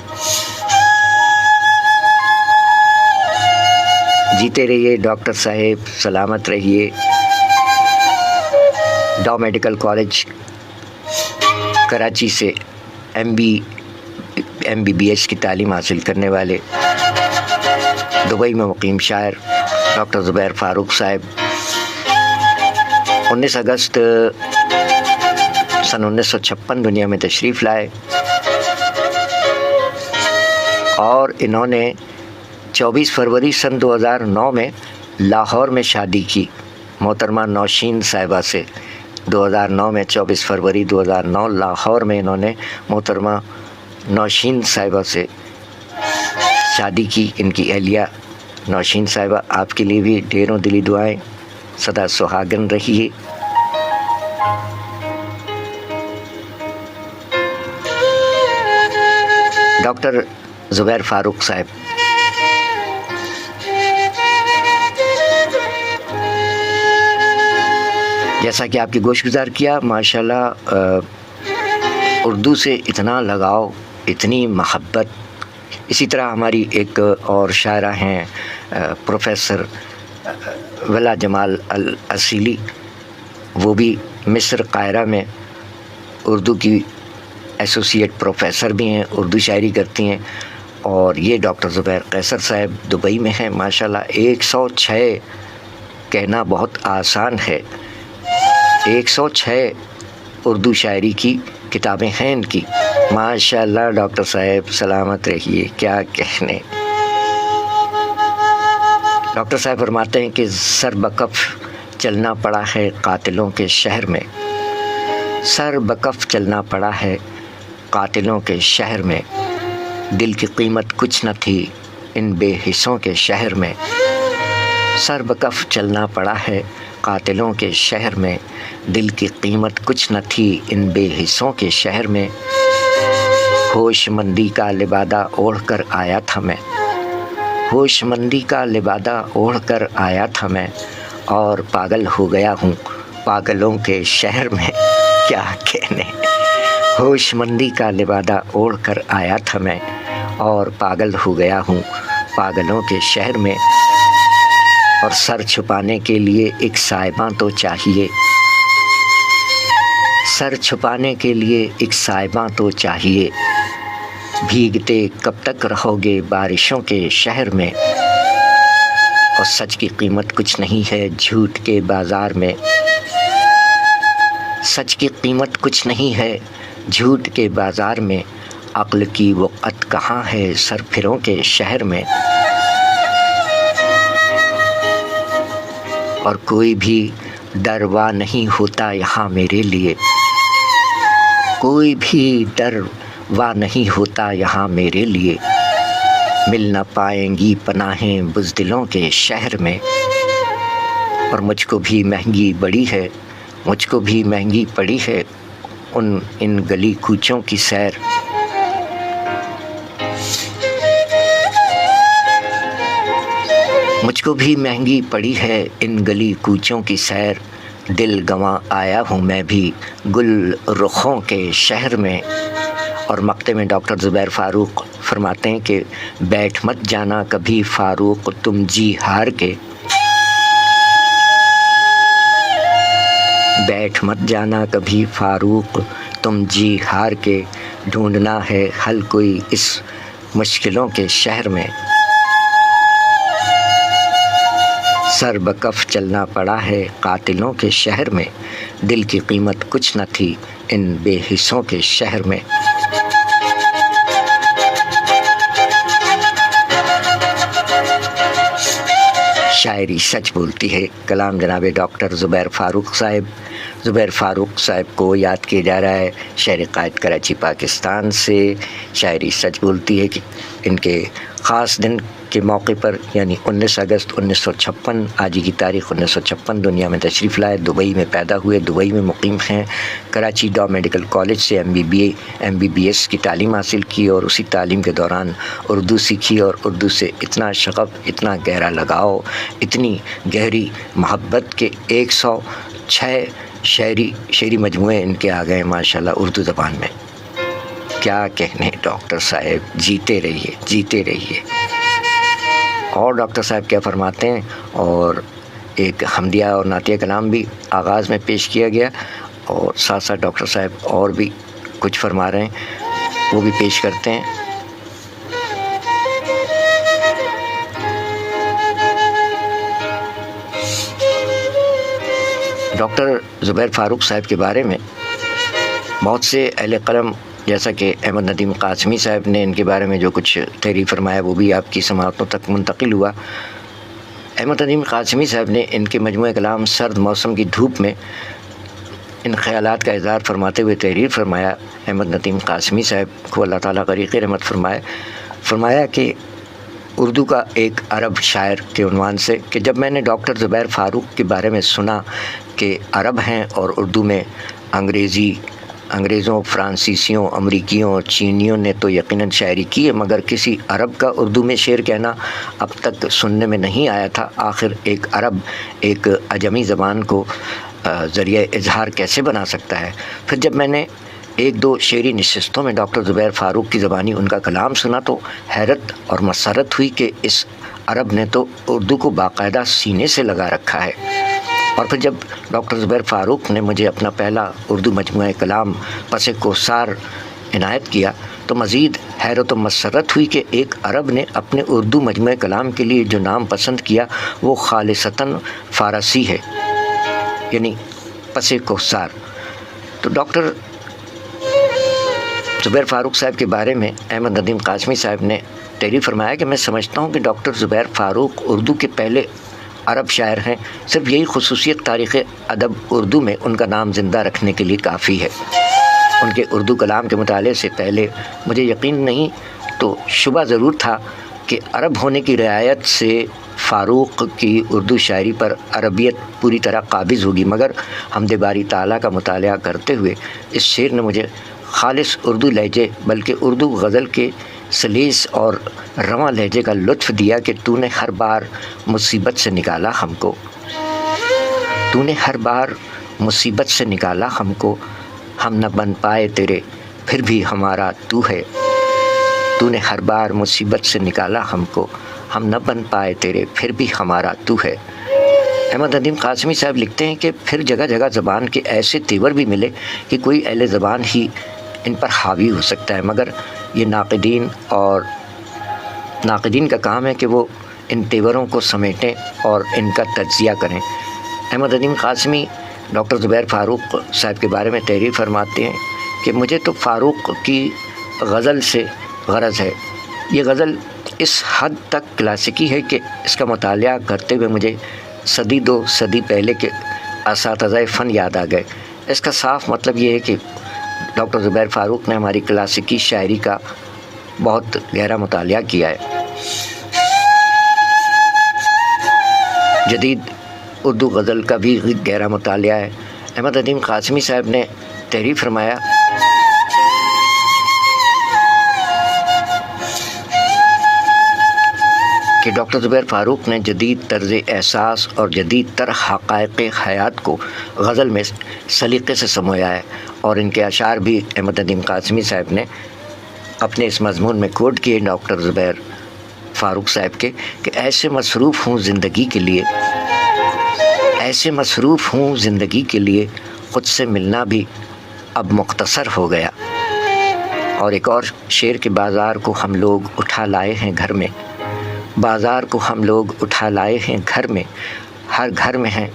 جیتے رہیے ڈاکٹر صاحب, سلامت رہیے. ڈاؤ میڈیکل کالج کراچی سے MBBS کی تعلیم حاصل کرنے والے دبئی میں مقیم شاعر ڈاکٹر زبیر فاروق صاحب 19 اگست سن 1956 دنیا میں تشریف لائے اور انہوں نے 24 فروری سن 2009 میں لاہور میں شادی کی محترمہ نوشین صاحبہ سے. 2009 میں 24 فروری 2009 لاہور میں انہوں نے محترمہ نوشین صاحبہ سے شادی کی. ان کی اہلیہ نوشین صاحبہ, آپ کے لیے بھی ڈھیروں دلی دعائیں, سدا سہاگن رہیے. ڈاکٹر زبیر فاروق صاحب جیسا کہ آپ کی گوش گزار کیا, ماشاءاللہ اردو سے اتنا لگاؤ, اتنی محبت. اسی طرح ہماری ایک اور شاعرہ ہیں پروفیسر ولا جمال الاصیلی, وہ بھی مصر قاہرہ میں اردو کی ایسوسیٹ پروفیسر بھی ہیں, اردو شاعری کرتی ہیں. اور یہ ڈاکٹر زبیر قیصر صاحب دبئی میں ہیں. ماشاءاللہ 106 کہنا بہت آسان ہے. 106 اردو شاعری کی کتابیں ہیں ان کی. ماشاءاللہ ڈاکٹر صاحب سلامت رہیے, کیا کہنے. ڈاکٹر صاحب فرماتے ہیں کہ سر بکف چلنا پڑا ہے قاتلوں کے شہر میں, سر بکف چلنا پڑا ہے قاتلوں کے شہر میں, دل کی قیمت کچھ نہ تھی ان بے حصوں کے شہر میں. سر بکف چلنا پڑا ہے قاتلوں کے شہر میں, دل کی قیمت کچھ نہ تھی ان بے حصوں کے شہر میں. ہوش مندی کا لبادہ اوڑھ کر آیا تھا میں, ہوش مندی کا لبادہ اوڑھ کر آیا تھا میں, اور پاگل ہو گیا ہوں پاگلوں کے شہر میں. کیا کہنے. ہوش مندی کا لبادہ اوڑھ کر آیا تھا میں, اور پاگل ہو گیا ہوں پاگلوں کے شہر میں. اور سر چھپانے کے لیے ایک سائباں تو چاہیے, سر چھپانے کے لیے ایک سائباں تو چاہیے. بھیگتے کب تک رہو گے بارشوں کے شہر میں, اور سچ کی قیمت کچھ نہیں ہے جھوٹ کے بازار میں. سچ کی قیمت کچھ نہیں ہے جھوٹ کے بازار میں, عقل کی وقت کہاں ہے سرپھروں کے شہر میں. اور کوئی بھی ڈر وا نہیں ہوتا یہاں میرے لیے, کوئی بھی ڈر وا نہیں ہوتا یہاں میرے لیے. مل نہ پائیں گی پناہیں بزدلوں کے شہر میں, اور مجھ کو بھی مہنگی بڑی ہے, مجھ کو بھی مہنگی پڑی ہے ان گلی کوچوں کی سیر. مجھ کو بھی مہنگی پڑی ہے ان گلی کوچوں کی سیر. دل گنوا آیا ہوں میں بھی گل رخوں کے شہر میں. اور مقطع میں ڈاکٹر زبیر فاروق فرماتے ہیں کہ بیٹھ مت جانا کبھی فاروق تم جی ہار کے, بیٹھ مت جانا کبھی فاروق تم جی ہار کے, ڈھونڈنا ہے حل کوئی اس مشکلوں کے شہر میں. سر بکف چلنا پڑا ہے قاتلوں کے شہر میں, دل کی قیمت کچھ نہ تھی ان بے حصوں کے شہر میں. شاعری سچ بولتی ہے. کلام جناب ڈاکٹر زبیر فاروق صاحب. زبیر فاروق صاحب کو یاد کیا جا رہا ہے, شہر قائد کراچی پاکستان سے. شاعری سچ بولتی ہے کہ ان کے خاص دن کے موقع پر یعنی 19 اگست 1956 آج کی تاریخ 1956 دنیا میں تشریف لائے، دبئی میں پیدا ہوئے، دبئی میں مقیم ہیں، کراچی ڈا میڈیکل کالج سے ایم بی بی ایس کی تعلیم حاصل کی اور اسی تعلیم کے دوران اردو سیکھی اور اردو سے اتنا شغف، اتنا گہرا لگاؤ، اتنی گہری محبت کہ 106 شعری مجموعے ان کے آ گئے ماشاءاللہ اردو زبان میں۔ کیا کہنے ڈاکٹر صاحب، جیتے رہیے جیتے رہیے۔ اور ڈاکٹر صاحب کیا فرماتے ہیں، اور ایک حمدیہ اور نعتیہ کلام بھی آغاز میں پیش کیا گیا، اور ساتھ ساتھ ڈاکٹر صاحب اور بھی کچھ فرما رہے ہیں، وہ بھی پیش کرتے ہیں۔ ڈاکٹر زبیر فاروق صاحب کے بارے میں بہت سے اہل قلم، جیسا کہ احمد ندیم قاسمی صاحب نے ان کے بارے میں جو کچھ تحریر فرمایا وہ بھی آپ کی سماعتوں تک منتقل ہوا۔ احمد ندیم قاسمی صاحب نے ان کے مجموعہ کلام سرد موسم کی دھوپ میں ان خیالات کا اظہار فرماتے ہوئے تحریر فرمایا۔ احمد ندیم قاسمی صاحب کو اللہ تعالیٰ غریق رحمت فرمایا کہ اردو کا ایک عرب شاعر کے عنوان سے، کہ جب میں نے ڈاکٹر زبیر فاروق کے بارے میں سنا کہ عرب ہیں اور اردو میں انگریزوں، فرانسیسیوں، امریکیوں اور چینیوں نے تو یقیناً شاعری کی ہے، مگر کسی عرب کا اردو میں شعر کہنا اب تک سننے میں نہیں آیا تھا۔ آخر ایک عرب ایک عجمی زبان کو ذریعہ اظہار کیسے بنا سکتا ہے؟ پھر جب میں نے ایک دو شعری نشستوں میں ڈاکٹر زبیر فاروق کی زبانی ان کا کلام سنا تو حیرت اور مسرت ہوئی کہ اس عرب نے تو اردو کو باقاعدہ سینے سے لگا رکھا ہے۔ اور پھر جب ڈاکٹر زبیر فاروق نے مجھے اپنا پہلا اردو مجموعہ کلام پس کوثر عنایت کیا تو مزید حیرت و مسرت ہوئی کہ ایک عرب نے اپنے اردو مجموعہ کلام کے لیے جو نام پسند کیا وہ خالصتاً فارسی ہے، یعنی پس کوثر۔ تو ڈاکٹر زبیر فاروق صاحب کے بارے میں احمد ندیم قاسمی صاحب نے تحریر فرمایا کہ میں سمجھتا ہوں کہ ڈاکٹر زبیر فاروق اردو کے پہلے عرب شاعر ہیں، صرف یہی خصوصیت تاریخ ادب اردو میں ان کا نام زندہ رکھنے کے لیے کافی ہے۔ ان کے اردو کلام کے مطالعے سے پہلے مجھے یقین نہیں تو شبہ ضرور تھا کہ عرب ہونے کی رعایت سے فاروق کی اردو شاعری پر عربیت پوری طرح قابض ہوگی، مگر حمد باری تعالیٰ کا مطالعہ کرتے ہوئے اس شعر نے مجھے خالص اردو لہجے بلکہ اردو غزل کے سلیس اور رواں لہجے کا لطف دیا کہ تو نے ہر بار مصیبت سے نکالا ہم کو، تو نے ہر بار مصیبت سے نکالا ہم کو، ہم نہ بن پائے تیرے پھر بھی ہمارا تو ہے، تو نے ہر بار مصیبت سے نکالا ہم کو، ہم نہ بن پائے تیرے پھر بھی ہمارا تو ہے۔ احمد ندیم قاسمی صاحب لکھتے ہیں کہ پھر جگہ جگہ زبان کے ایسے تیور بھی ملے کہ کوئی اہل زبان ہی ان پر حاوی ہو سکتا ہے، مگر یہ ناقدین کا کام ہے کہ وہ ان تیوروں کو سمیٹیں اور ان کا تجزیہ کریں۔ احمد ندیم قاسمی ڈاکٹر زبیر فاروق صاحب کے بارے میں تحریر فرماتے ہیں کہ مجھے تو فاروق کی غزل سے غرض ہے۔ یہ غزل اس حد تک کلاسیکی ہے کہ اس کا مطالعہ کرتے ہوئے مجھے صدی دو صدی پہلے کے اساتذہ فن یاد آ گئے۔ اس کا صاف مطلب یہ ہے کہ ڈاکٹر زبیر فاروق نے ہماری کلاسیکی شاعری کا بہت گہرا مطالعہ کیا ہے۔ جدید اردو غزل کا بھی گہرا مطالعہ ہے۔ احمد ندیم قاسمی صاحب نے تحریر فرمایا کہ ڈاکٹر زبیر فاروق نے جدید طرز احساس اور جدید تر حقائق حیات کو غزل میں سلیقے سے سمویا ہے، اور ان کے اشعار بھی احمد ندیم قاسمی صاحب نے اپنے اس مضمون میں کوٹ کیے ڈاکٹر زبیر فاروق صاحب کے کہ ایسے مصروف ہوں زندگی کے لیے، ایسے مصروف ہوں زندگی کے لیے، خود سے ملنا بھی اب مختصر ہو گیا۔ اور ایک اور شعر کے بازار کو ہم لوگ اٹھا لائے ہیں گھر میں، بازار کو ہم لوگ اٹھا لائے ہیں گھر میں، ہر گھر میں ہیں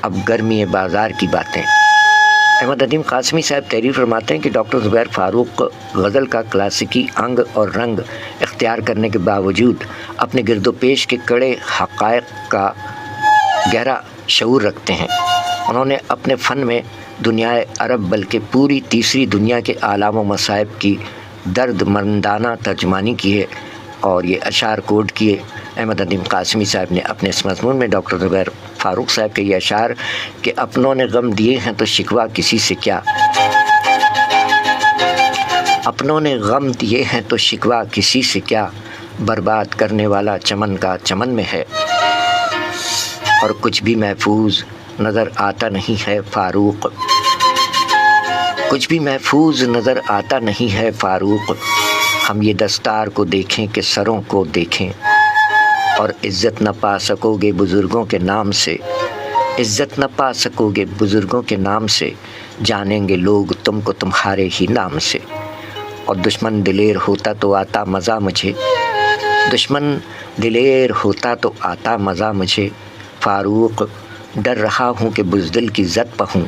اب گرمی بازار کی باتیں۔ احمد ندیم قاسمی صاحب تحریر فرماتے ہیں کہ ڈاکٹر زبیر فاروق غزل کا کلاسیکی انگ اور رنگ اختیار کرنے کے باوجود اپنے گرد و پیش کے کڑے حقائق کا گہرا شعور رکھتے ہیں۔ انہوں نے اپنے فن میں دنیا عرب بلکہ پوری تیسری دنیا کے آلام و مصائب کی درد مندانہ ترجمانی کی ہے۔ اور یہ اشعار کوٹ کیے احمد ندیم قاسمی صاحب نے اپنے اس مضمون میں ڈاکٹر زبیر فاروق صاحب کے یہ اشعار کہ اپنوں نے غم دیے ہیں تو شکوہ کسی سے کیا، اپنوں نے غم دیے ہیں تو شکوہ کسی سے کیا، برباد کرنے والا چمن کا چمن میں ہے، اور کچھ بھی محفوظ نظر آتا نہیں ہے فاروق، کچھ بھی محفوظ نظر آتا نہیں ہے فاروق، ہم یہ دستار کو دیکھیں کہ سروں کو دیکھیں، اور عزت نہ پا سکو گے بزرگوں کے نام سے، عزت نہ پا سکو گے بزرگوں کے نام سے، جانیں گے لوگ تم کو تمہارے ہی نام سے، اور دشمن دلیر ہوتا تو آتا مزہ مجھے، دشمن دلیر ہوتا تو آتا مزہ مجھے، فاروق ڈر رہا ہوں کہ بزدل کی زد پہ ہوں۔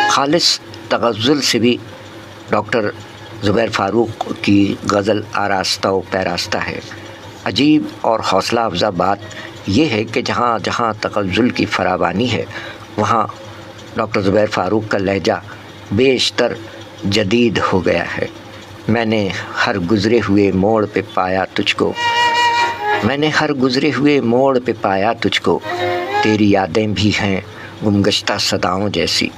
خالص تغزل سے بھی ڈاکٹر زبیر فاروق کی غزل آراستہ و پیراستہ ہے۔ عجیب اور حوصلہ افزا بات یہ ہے کہ جہاں جہاں تغزل کی فراوانی ہے وہاں ڈاکٹر زبیر فاروق کا لہجہ بیشتر جدید ہو گیا ہے۔ میں نے ہر گزرے ہوئے موڑ پہ پایا تجھ کو، میں نے ہر گزرے ہوئے موڑ پہ پایا تجھ کو، تیری یادیں بھی ہیں گمگشتہ صداؤں جیسی۔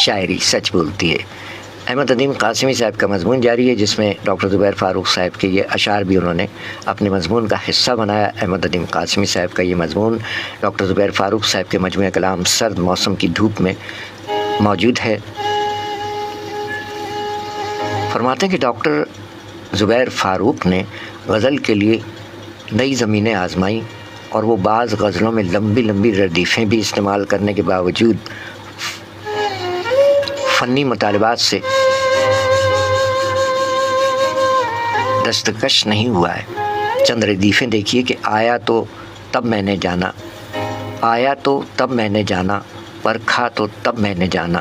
شاعری سچ بولتی ہے۔ احمد ندیم قاسمی صاحب کا مضمون جاری ہے جس میں ڈاکٹر زبیر فاروق صاحب کے یہ اشعار بھی انہوں نے اپنے مضمون کا حصہ بنایا۔ احمد ندیم قاسمی صاحب کا یہ مضمون ڈاکٹر زبیر فاروق صاحب کے مجموعہ کلام سرد موسم کی دھوپ میں موجود ہے۔ فرماتے ہیں کہ ڈاکٹر زبیر فاروق نے غزل کے لیے نئی زمینیں آزمائیں، اور وہ بعض غزلوں میں لمبی لمبی ردیفیں بھی استعمال کرنے کے باوجود فنی مطالبات سے دستکش نہیں ہوا ہے۔ چند ردیفیں دیکھیے کہ آیا تو تب میں نے جانا، آیا تو تب میں نے جانا، پرکھا تو تب میں نے جانا،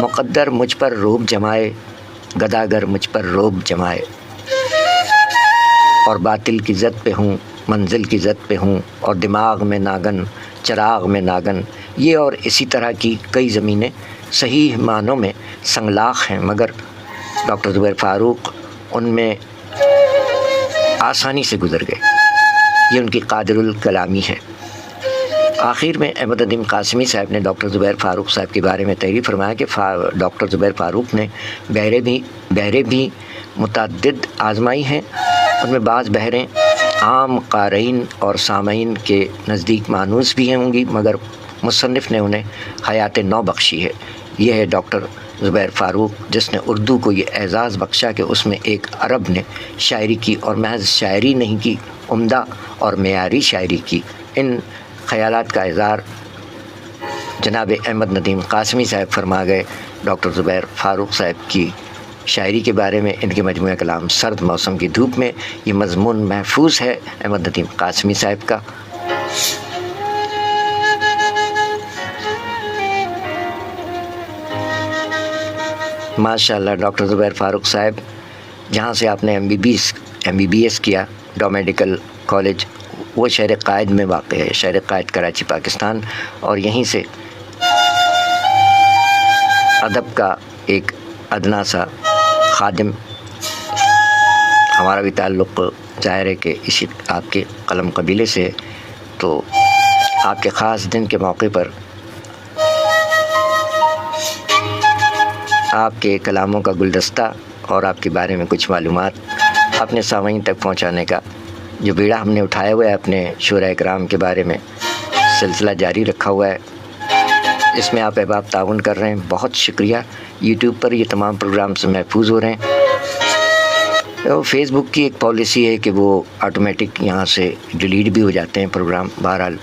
مقدر مجھ پر روب جمائے، گداگر مجھ پر روب جمائے، اور باطل کی زد پہ ہوں، منزل کی زد پہ ہوں، اور دماغ میں ناگن، چراغ میں ناگن۔ یہ اور اسی طرح کی کئی زمینیں صحیح معنوں میں سنگلاخ ہیں، مگر ڈاکٹر زبیر فاروق ان میں آسانی سے گزر گئے۔ یہ ان کی قادر الکلامی ہے۔ آخر میں احمد ندیم قاسمی صاحب نے ڈاکٹر زبیر فاروق صاحب کے بارے میں تعریف فرمایا کہ ڈاکٹر زبیر فاروق نے بحریں بھی متعدد آزمائی ہیں، ان میں بعض بحریں عام قارئین اور سامعین کے نزدیک مانوس بھی ہوں گی، مگر مصنف نے انہیں حیات نو بخشی ہے۔ یہ ہے ڈاکٹر زبیر فاروق جس نے اردو کو یہ اعزاز بخشا کہ اس میں ایک عرب نے شاعری کی، اور محض شاعری نہیں کی، عمدہ اور معیاری شاعری کی۔ ان خیالات کا اظہار جناب احمد ندیم قاسمی صاحب فرما گئے ڈاکٹر زبیر فاروق صاحب کی شاعری کے بارے میں۔ ان کے مجموعہ کلام سرد موسم کی دھوپ میں یہ مضمون محفوظ ہے احمد ندیم قاسمی صاحب کا۔ ماشاء اللہ ڈاکٹر زبیر فاروق صاحب جہاں سے آپ نے ایم بی بی ایس کیا، ڈو میڈیکل کالج، وہ شہر قائد میں واقع ہے، شہر قائد کراچی پاکستان، اور یہیں سے ادب کا ایک ادنا سا خادم، ہمارا بھی تعلق ظاہر ہے کہ اسی آپ کے قلم قبیلے سے ہے، تو آپ کے خاص دن کے موقع پر آپ کے کلاموں کا گلدستہ اور آپ کے بارے میں کچھ معلومات اپنے سامعین تک پہنچانے کا جو بیڑا ہم نے اٹھایا ہوا ہے اپنے شعراء کرام کے بارے میں، سلسلہ جاری رکھا ہوا ہے۔ اس میں آپ احباب تعاون کر رہے ہیں، بہت شکریہ۔ یوٹیوب پر یہ تمام پروگرامز محفوظ ہو رہے ہیں۔ فیس بک کی ایک پالیسی ہے کہ وہ آٹومیٹک یہاں سے ڈیلیٹ بھی ہو جاتے ہیں پروگرام۔ بہرحال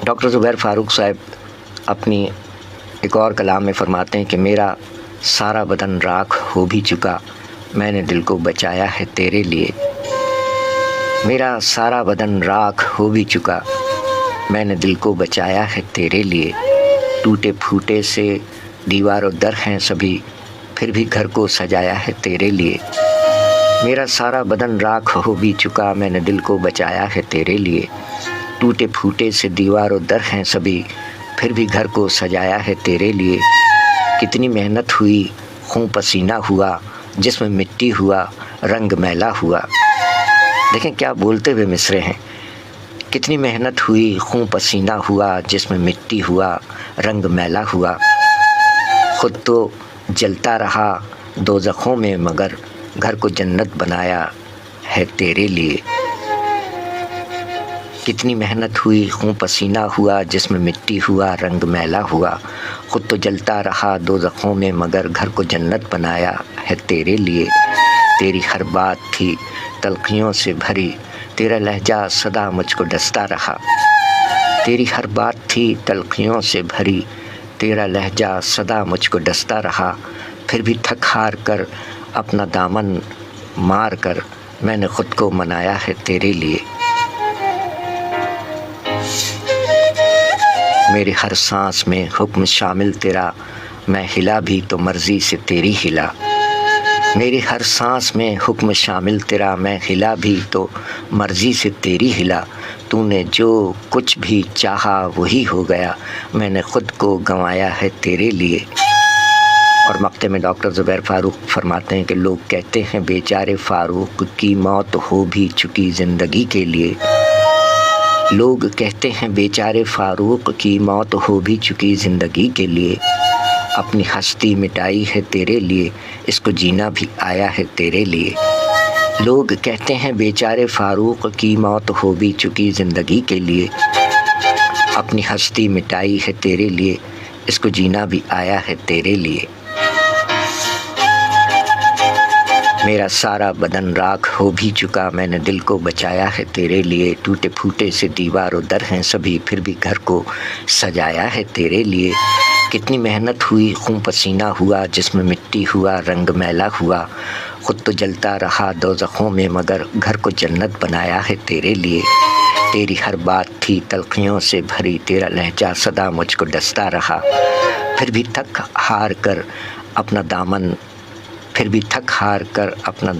ڈاکٹر زبیر فاروق صاحب اپنی ایک اور کلام میں فرماتے ہیں کہ میرا سارا بدن راکھ ہو بھی چکا، میں نے دل کو بچایا ہے تیرے لیے، میرا سارا بدن راکھ ہو بھی چکا، میں نے دل کو بچایا ہے تیرے لیے، ٹوٹے پھوٹے سے دیوار و در ہیں سبھی، پھر بھی گھر کو سجایا ہے تیرے لیے، میرا سارا بدن راکھ ہو بھی چکا، میں نے دل کو بچایا ہے تیرے لیے، ٹوٹے پھوٹے سے دیوار و در ہیں سبھی، پھر بھی گھر کو سجایا ہے تیرے لیے. کتنی محنت ہوئی خون پسینہ ہوا جسم مٹی ہوا رنگ میلا ہوا. دیکھیں کیا بولتے ہوئے مصرے ہیں. کتنی محنت ہوئی خون پسینہ ہوا جسم مٹی ہوا رنگ میلا ہوا. خود تو جلتا رہا دوزخوں میں مگر گھر کو جنت بنایا ہے تیرے لیے. کتنی محنت ہوئی خون پسینہ ہوا جسم مٹی ہوا رنگ میلا ہوا. خود تو جلتا رہا دوزخوں میں مگر گھر کو جنت بنایا ہے تیرے لیے. تیری ہر بات تھی تلخیوں سے بھری تیرا لہجہ سدا مجھ کو ڈستا رہا. تیری ہر بات تھی تلخیوں سے بھری تیرا لہجہ سدا مجھ کو ڈستا رہا. پھر بھی تھک ہار کر اپنا دامن مار کر میں نے خود کو منایا ہے تیرے لیے. میرے ہر سانس میں حکم شامل تیرا میں ہلا بھی تو مرضی سے تیری ہلا. میرے ہر سانس میں حکم شامل تیرا میں ہلا بھی تو مرضی سے تیری ہلا. تو نے جو کچھ بھی چاہا وہی ہو گیا میں نے خود کو گنوایا ہے تیرے لیے. اور مقطع میں ڈاکٹر زبیر فاروق فرماتے ہیں کہ لوگ کہتے ہیں بیچارے فاروق کی موت ہو بھی چکی زندگی کے لیے. لوگ کہتے ہیں بیچارے فاروق کی موت ہو بھی چکی زندگی کے لیے. اپنی ہستی مٹائی ہے تیرے لیے اس کو جینا بھی آیا ہے تیرے لیے. لوگ کہتے ہیں بیچارے فاروق کی موت ہو بھی چکی زندگی کے لیے. اپنی ہستی مٹائی ہے تیرے لیے اس کو جینا بھی آیا ہے تیرے لیے. میرا سارا بدن راکھ ہو بھی چکا میں نے دل کو بچایا ہے تیرے لیے. ٹوٹے پھوٹے سے دیوار و در ہیں سبھی پھر بھی گھر کو سجایا ہے تیرے لیے. کتنی محنت ہوئی خون پسینہ ہوا جسم مٹی ہوا رنگ میلا ہوا. خود تو جلتا رہا دوزخوں میں مگر گھر کو جنت بنایا ہے تیرے لیے. تیری ہر بات تھی تلخیوں سے بھری تیرا لہجہ سدا مجھ کو ڈستا رہا. پھر بھی تھک ہار کر اپنا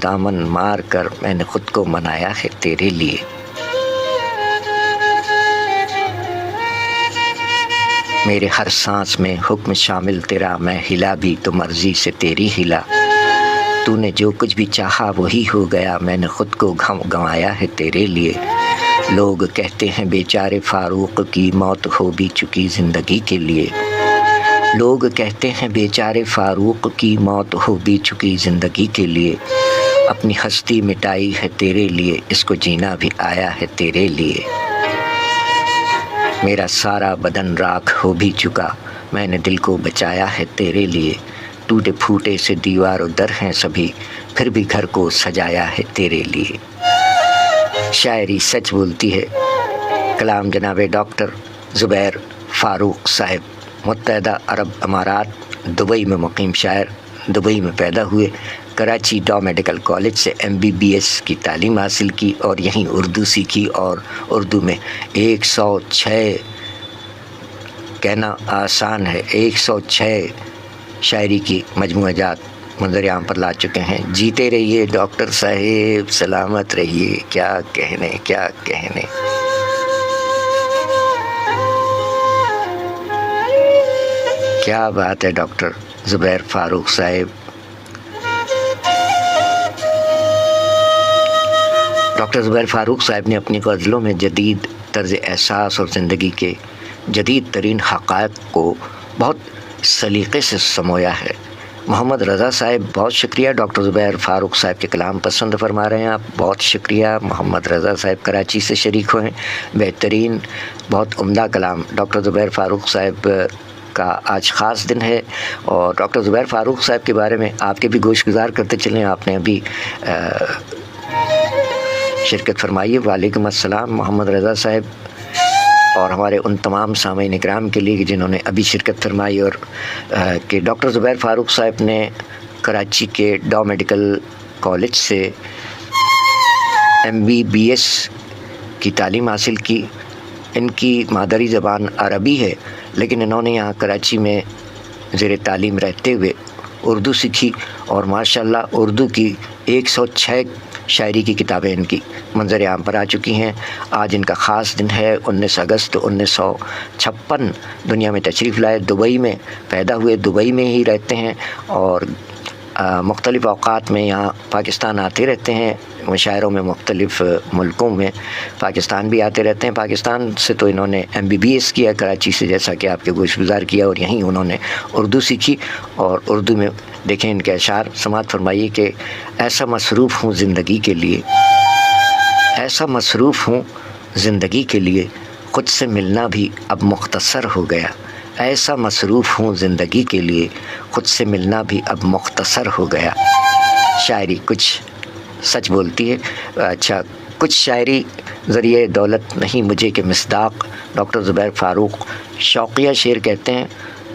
دامن مار کر میں نے خود کو منایا ہے تیرے لیے. میرے ہر سانس میں حکم شامل تیرا میں ہلا بھی تو مرضی سے تیری ہلا. تو نے جو کچھ بھی چاہا وہی ہو گیا میں نے خود کو گنوایا ہے تیرے لیے. لوگ کہتے ہیں بیچارے فاروق کی موت ہو بھی چکی زندگی کے لیے. لوگ کہتے ہیں بیچارے فاروق کی موت ہو بھی چکی زندگی کے لیے. اپنی ہستی مٹائی ہے تیرے لیے اس کو جینا بھی آیا ہے تیرے لیے. میرا سارا بدن راکھ ہو بھی چکا میں نے دل کو بچایا ہے تیرے لیے. ٹوٹے پھوٹے سے دیوار و در ہیں سبھی پھر بھی گھر کو سجایا ہے تیرے لیے. شاعری سچ بولتی ہے. کلام جناب ڈاکٹر زبیر فاروق صاحب، متحدہ عرب امارات دبئی میں مقیم شاعر. دبئی میں پیدا ہوئے. کراچی ڈا میڈیکل کالج سے MBBS کی تعلیم حاصل کی اور یہیں اردو سیکھی اور اردو میں 106 کہنا آسان ہے 106 شاعری کی مجموعہ جات منظر عام پر لا چکے ہیں. جیتے رہیے ڈاکٹر صاحب، سلامت رہیے. کیا کہنے. کیا بات ہے ڈاکٹر زبیر فاروق صاحب. ڈاکٹر زبیر فاروق صاحب نے اپنی غزلوں میں جدید طرز احساس اور زندگی کے جدید ترین حقائق کو بہت سلیقے سے سمویا ہے. محمد رضا صاحب، بہت شکریہ. ڈاکٹر زبیر فاروق صاحب کے کلام پسند فرما رہے ہیں آپ، بہت شکریہ. محمد رضا صاحب کراچی سے شریک ہوئے ہیں. بہترین، بہت عمدہ کلام. ڈاکٹر زبیر فاروق صاحب کا آج خاص دن ہے اور ڈاکٹر زبیر فاروق صاحب کے بارے میں آپ کے بھی گوش گزار کرتے چلیں. آپ نے ابھی شرکت فرمائی. وعلیکم السلام محمد رضا صاحب، اور ہمارے ان تمام سامعین اکرام کے لیے جنہوں نے ابھی شرکت فرمائی. اور کہ ڈاکٹر زبیر فاروق صاحب نے کراچی کے ڈا میڈیکل کالج سے MBBS کی تعلیم حاصل کی. ان کی مادری زبان عربی ہے لیکن انہوں نے یہاں کراچی میں زیر تعلیم رہتے ہوئے اردو سیکھی اور ماشاءاللہ اردو کی 106 شاعری کی کتابیں ان کی منظر عام پر آ چکی ہیں۔ آج ان کا خاص دن ہے، 19 اگست 1956 دنیا میں تشریف لائے، دبئی میں پیدا ہوئے، دبئی میں ہی رہتے ہیں اور مختلف اوقات میں یہاں پاکستان آتے رہتے ہیں، مشاعروں میں مختلف ملکوں میں پاکستان بھی آتے رہتے ہیں۔ پاکستان سے تو انہوں نے MBBS کیا کراچی سے، جیسا کہ آپ کے گوش گزار کیا، اور یہیں انہوں نے اردو سیکھی اور اردو میں دیکھیں ان کے اشعار سماعت فرمائیے کہ ایسا مصروف ہوں زندگی کے لیے، ایسا مصروف ہوں زندگی کے لیے، خود سے ملنا بھی اب مختصر ہو گیا، ایسا مصروف ہوں زندگی کے لیے، خود سے ملنا بھی اب مختصر ہو گیا۔ شاعری کچھ سچ بولتی ہے۔ اچھا، کچھ شاعری ذریعے دولت نہیں مجھے کہ مصداق، ڈاکٹر زبیر فاروق شوقیہ شعر کہتے ہیں۔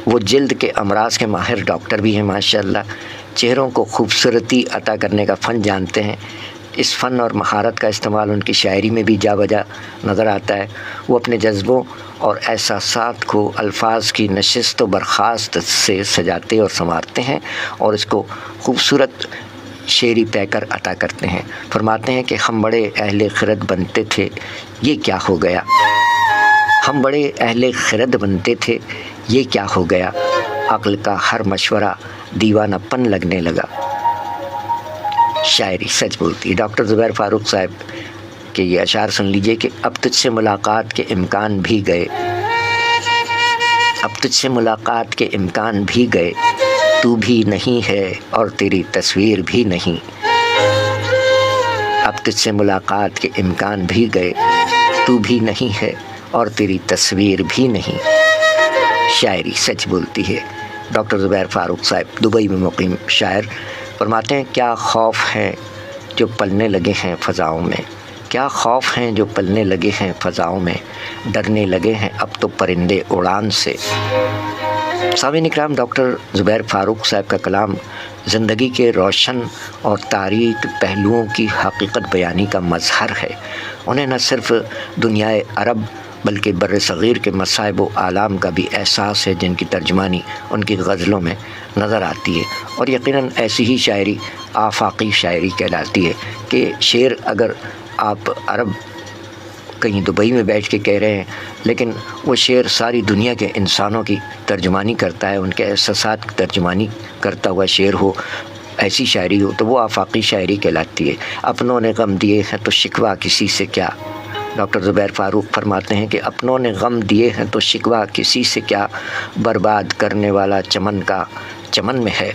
وہ جلد کے امراض کے ماہر ڈاکٹر بھی ہیں ماشاءاللہ، چہروں کو خوبصورتی عطا کرنے کا فن جانتے ہیں۔ اس فن اور مہارت کا استعمال ان کی شاعری میں بھی جا بجا نظر آتا ہے۔ وہ اپنے جذبوں اور احساسات کو الفاظ کی نشست و برخاست سے سجاتے اور سنوارتے ہیں اور اس کو خوبصورت شعری پیکر عطا کرتے ہیں۔ فرماتے ہیں کہ ہم بڑے اہل خرد بنتے تھے، یہ کیا ہو گیا، ہم بڑے اہل خرد بنتے تھے، یہ کیا ہو گیا، عقل کا ہر مشورہ دیوانہ پن لگنے لگا۔ شاعری سچ بولتی ہے۔ ڈاکٹر زبیر فاروق صاحب کے یہ اشعار سن لیجئے کہ اب تجھ سے ملاقات کے امکان بھی گئے، اب تجھ سے ملاقات کے امکان بھی گئے، تو بھی نہیں ہے اور تیری تصویر بھی نہیں، اب تجھ سے ملاقات کے امکان بھی گئے، تو بھی نہیں ہے اور تیری تصویر بھی نہیں۔ شاعری سچ بولتی ہے۔ ڈاکٹر زبیر فاروق صاحب دبئی میں مقیم شاعر فرماتے ہیں کیا خوف ہیں جو پلنے لگے ہیں فضاؤں میں، کیا خوف ہیں جو پلنے لگے ہیں فضاؤں میں، ڈرنے لگے ہیں اب تو پرندے اڑان سے۔ سامعین اکرام، ڈاکٹر زبیر فاروق صاحب کا کلام زندگی کے روشن اور تاریک پہلوؤں کی حقیقت بیانی کا مظہر ہے۔ انہیں نہ صرف دنیائے عرب بلکہ بر صغیر کے مصائب و آلام کا بھی احساس ہے، جن کی ترجمانی ان کی غزلوں میں نظر آتی ہے، اور یقیناً ایسی ہی شاعری آفاقی شاعری کہلاتی ہے کہ شعر اگر آپ عرب کہیں دبئی میں بیٹھ کے کہہ رہے ہیں، لیکن وہ شعر ساری دنیا کے انسانوں کی ترجمانی کرتا ہے، ان کے احساسات کی ترجمانی کرتا ہوا شعر ہو، ایسی شاعری ہو تو وہ آفاقی شاعری کہلاتی ہے۔ اپنوں نے غم دیے ہیں تو شکوہ کسی سے کیا، ڈاکٹر زبیر فاروق فرماتے ہیں کہ اپنوں نے غم دیے ہیں تو شکوہ کسی سے کیا، برباد کرنے والا چمن کا چمن میں ہے،